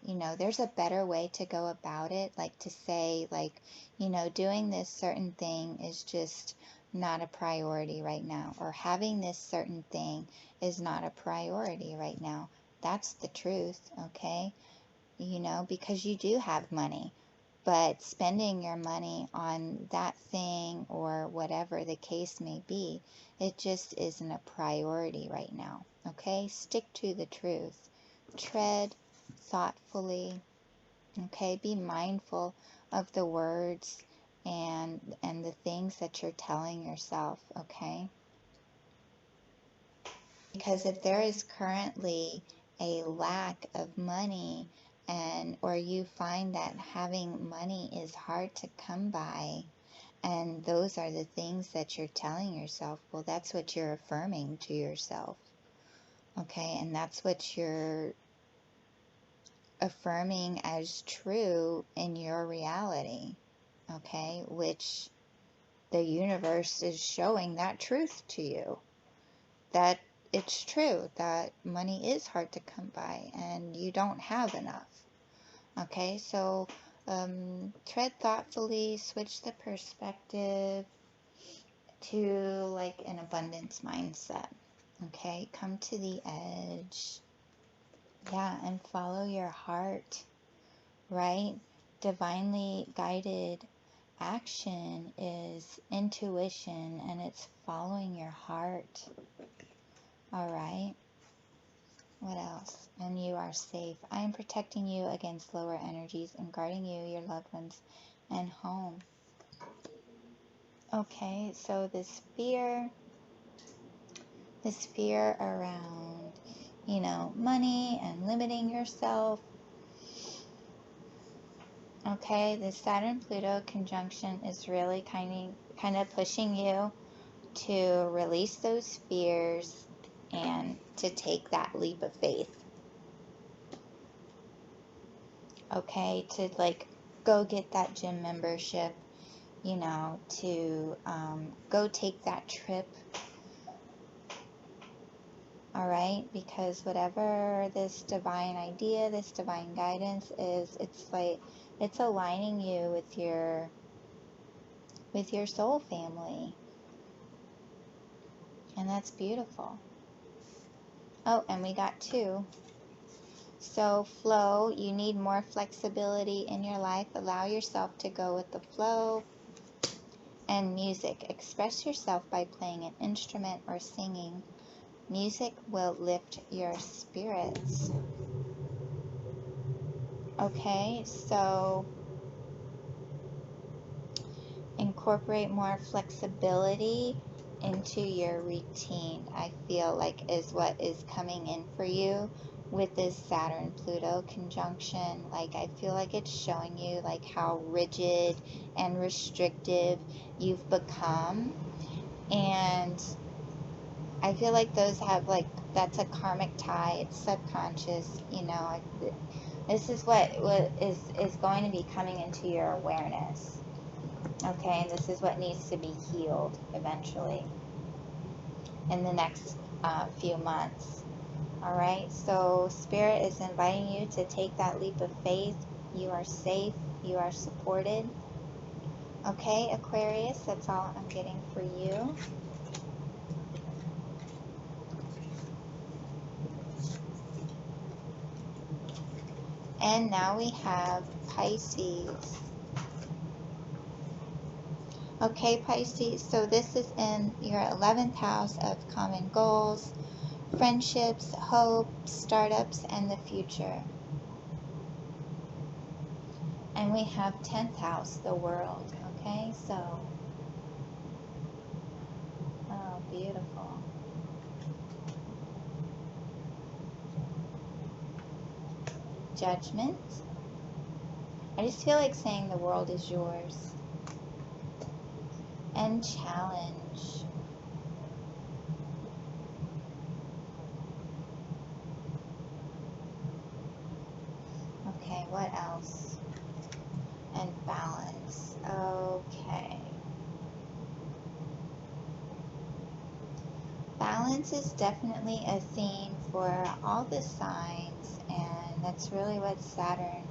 you know, there's a better way to go about it, like to say, like, you know, doing this certain thing is just not a priority right now, or having this certain thing is not a priority right now. That's the truth, okay? You know, because you do have money, but spending your money on that thing or whatever the case may be, it just isn't a priority right now, okay? Stick to the truth. Tread thoughtfully, okay? Be mindful of the words and the things that you're telling yourself, okay? Because if there is currently a lack of money, and or you find that having money is hard to come by, and those are the things that you're telling yourself, well, that's what you're affirming to yourself, okay? And that's what you're affirming as true in your reality, okay? Which the universe is showing that truth to you, that it's true that money is hard to come by and you don't have enough. Okay, so tread thoughtfully, switch the perspective to like an abundance mindset. Okay, come to the edge. Yeah, and follow your heart, right? Divinely guided action is intuition, and it's following your heart. All right. What else? And you are safe. I am protecting you against lower energies and guarding you, your loved ones, and home. Okay, so this fear around, you know, money and limiting yourself. Okay, the Saturn Pluto conjunction is really kind of pushing you to release those fears and to take that leap of faith. Okay, to like go get that gym membership, you know, to go take that trip. All right, because whatever this divine idea, this divine guidance is, it's like it's aligning you with your soul family, and that's beautiful. Oh, and we got 2. So flow, you need more flexibility in your life. Allow yourself to go with the flow. And music, express yourself by playing an instrument or singing. Music will lift your spirits. Okay, so incorporate more flexibility into your routine, I feel like is what is coming in for you with this Saturn Pluto conjunction. Like, I feel like it's showing you like how rigid and restrictive you've become, and I feel like those have like, that's a karmic tie. It's subconscious, you know. This is what is going to be coming into your awareness. Okay, and this is what needs to be healed eventually in the next few months. All right, so Spirit is inviting you to take that leap of faith. You are safe. You are supported. Okay, Aquarius, that's all I'm getting for you. And now we have Pisces. Okay, Pisces, so this is in your 11th house of common goals, friendships, hope, startups, and the future. And we have 10th house, the world. Okay, so, oh, beautiful. Judgment. I just feel like saying the world is yours. and challenge. Okay, what else? And balance. Okay. Balance is definitely a theme for all the signs, and that's really what Saturn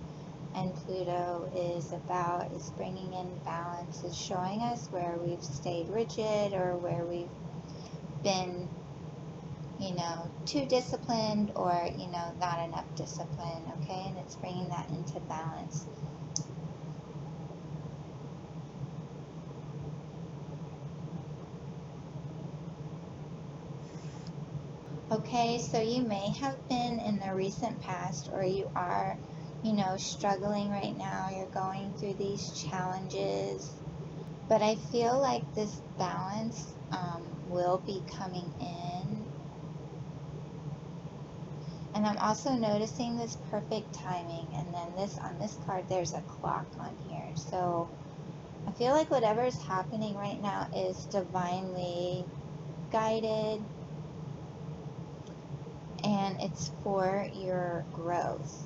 and Pluto is about, is bringing in balance, is showing us where we've stayed rigid or where we've been, you know, too disciplined or, you know, not enough discipline, okay? And it's bringing that into balance. Okay, so you may have been in the recent past, or you are, you know, struggling right now. You're going through these challenges, but I feel like this balance will be coming in. And I'm also noticing this perfect timing, and then this, on this card, there's a clock on here. So I feel like whatever is happening right now is divinely guided, and it's for your growth.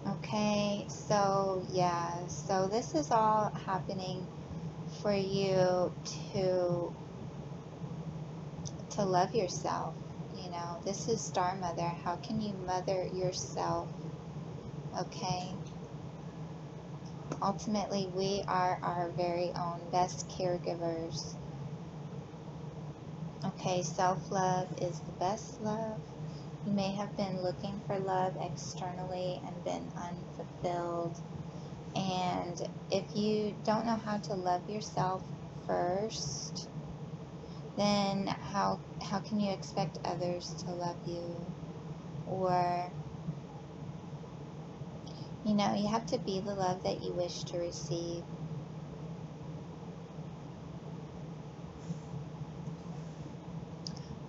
Okay, so yeah, so this is all happening for you to love yourself. You know, this is Star Mother. How can you mother yourself? Okay. Ultimately, we are our very own best caregivers. Okay, self-love is the best love. You may have been looking for love externally and been unfulfilled. And if you don't know how to love yourself first, then how can you expect others to love you? Or, you know, you have to be the love that you wish to receive.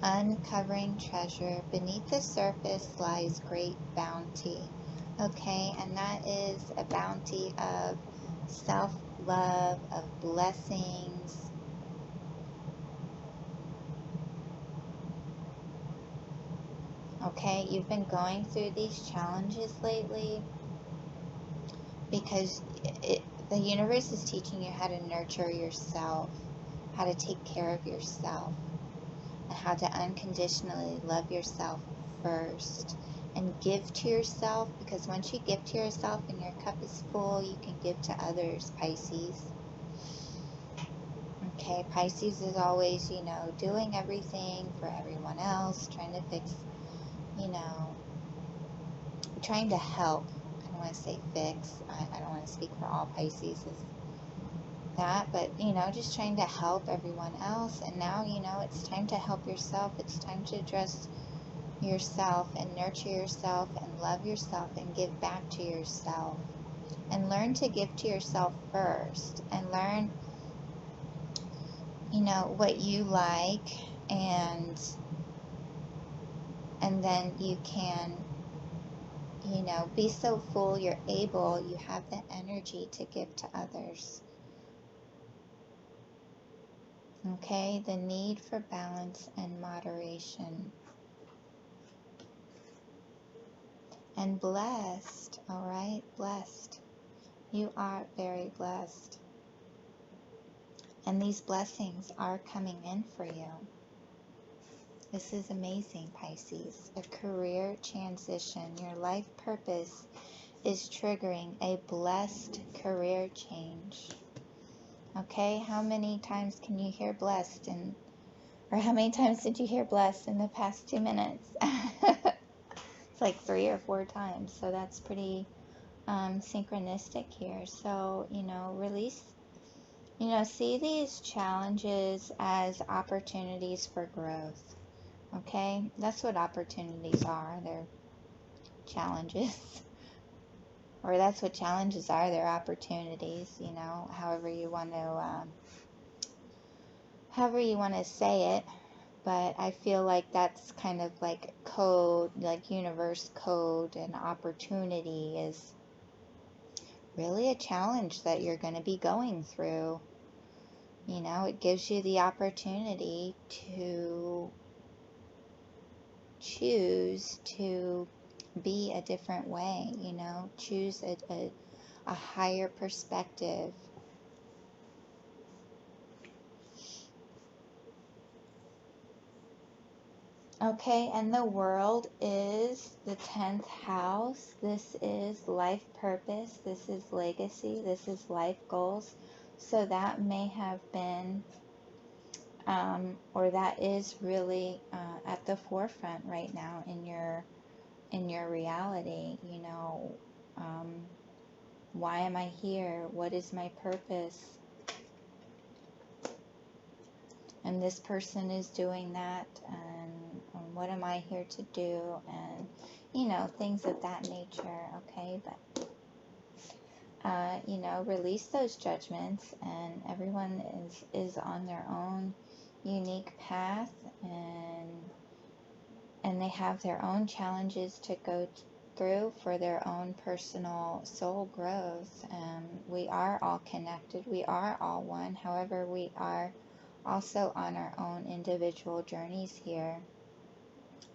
Uncovering treasure. Beneath the surface lies great bounty. Okay, and that is a bounty of self-love, of blessings. Okay, you've been going through these challenges lately because the universe is teaching you how to nurture yourself, how to take care of yourself, and how to unconditionally love yourself first and give to yourself, because once you give to yourself and your cup is full, you can give to others, Pisces. Okay, Pisces is always, you know, doing everything for everyone else, trying to fix, you know, trying to help. I don't want to say fix. I don't want to speak for all Pisces as that, but, you know, just trying to help everyone else. And now, you know, it's time to help yourself. It's time to address yourself and nurture yourself and love yourself and give back to yourself. And learn to give to yourself first. And learn, you know, what you like, and then you can, you know, be so full you have the energy to give to others. Okay, the need for balance and moderation. And blessed, all right, blessed. You are very blessed. And these blessings are coming in for you. This is amazing, Pisces. A career transition. Your life purpose is triggering a blessed career change. Okay, how many times can you hear blessed? Or how many times did you hear blessed in the past 2 minutes? It's like 3 or 4 times. So that's pretty synchronistic here. So, you know, release, you know, see these challenges as opportunities for growth. Okay, that's what opportunities are. They're challenges. Or that's what challenges are. They're opportunities, you know, however you want to say it. But I feel like that's kind of like code, like universe code, and opportunity is really a challenge that you're going to be going through. You know, it gives you the opportunity to choose to be a different way, you know, choose a higher perspective. Okay, and the world is the 10th house. This is life purpose. This is legacy. This is life goals. So that may have been, or that is really at the forefront right now in your reality. You know, why am I here? What is my purpose? And this person is doing that, and what am I here to do? And, you know, things of that nature, okay? But, you know, release those judgments, and everyone is on their own unique path, and they have their own challenges to go through for their own personal soul growth. We are all connected. We are all one. However, we are also on our own individual journeys here,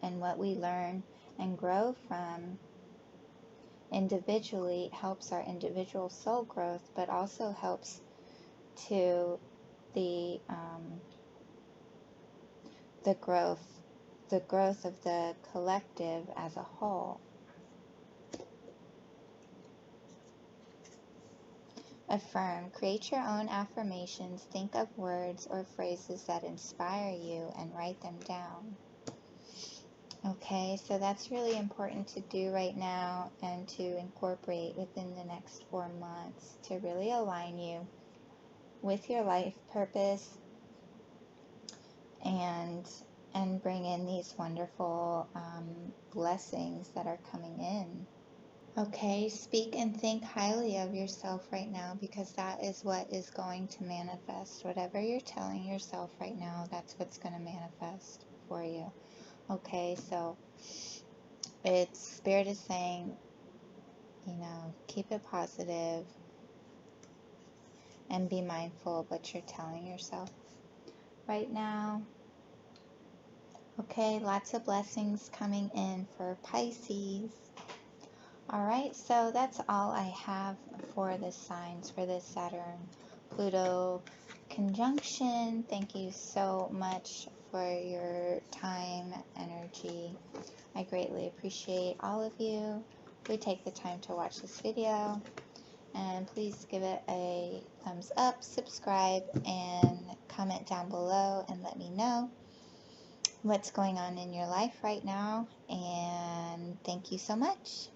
and what we learn and grow from individually helps our individual soul growth, but also helps to the growth of the collective as a whole. Affirm. Create your own affirmations. Think of words or phrases that inspire you and write them down. Okay, so that's really important to do right now and to incorporate within the next 4 months to really align you with your life purpose and bring in these wonderful blessings that are coming in. Okay, speak and think highly of yourself right now, because that is what is going to manifest. Whatever you're telling yourself right now, that's what's going to manifest for you. Okay, so Spirit is saying, you know, keep it positive and be mindful of what you're telling yourself right now. Okay, lots of blessings coming in for Pisces. Alright, so that's all I have for the signs for this Saturn Pluto conjunction. Thank you so much for your time, energy. I greatly appreciate all of you who take the time to watch this video. And please give it a thumbs up, subscribe, and comment down below and let me know what's going on in your life right now. And thank you so much.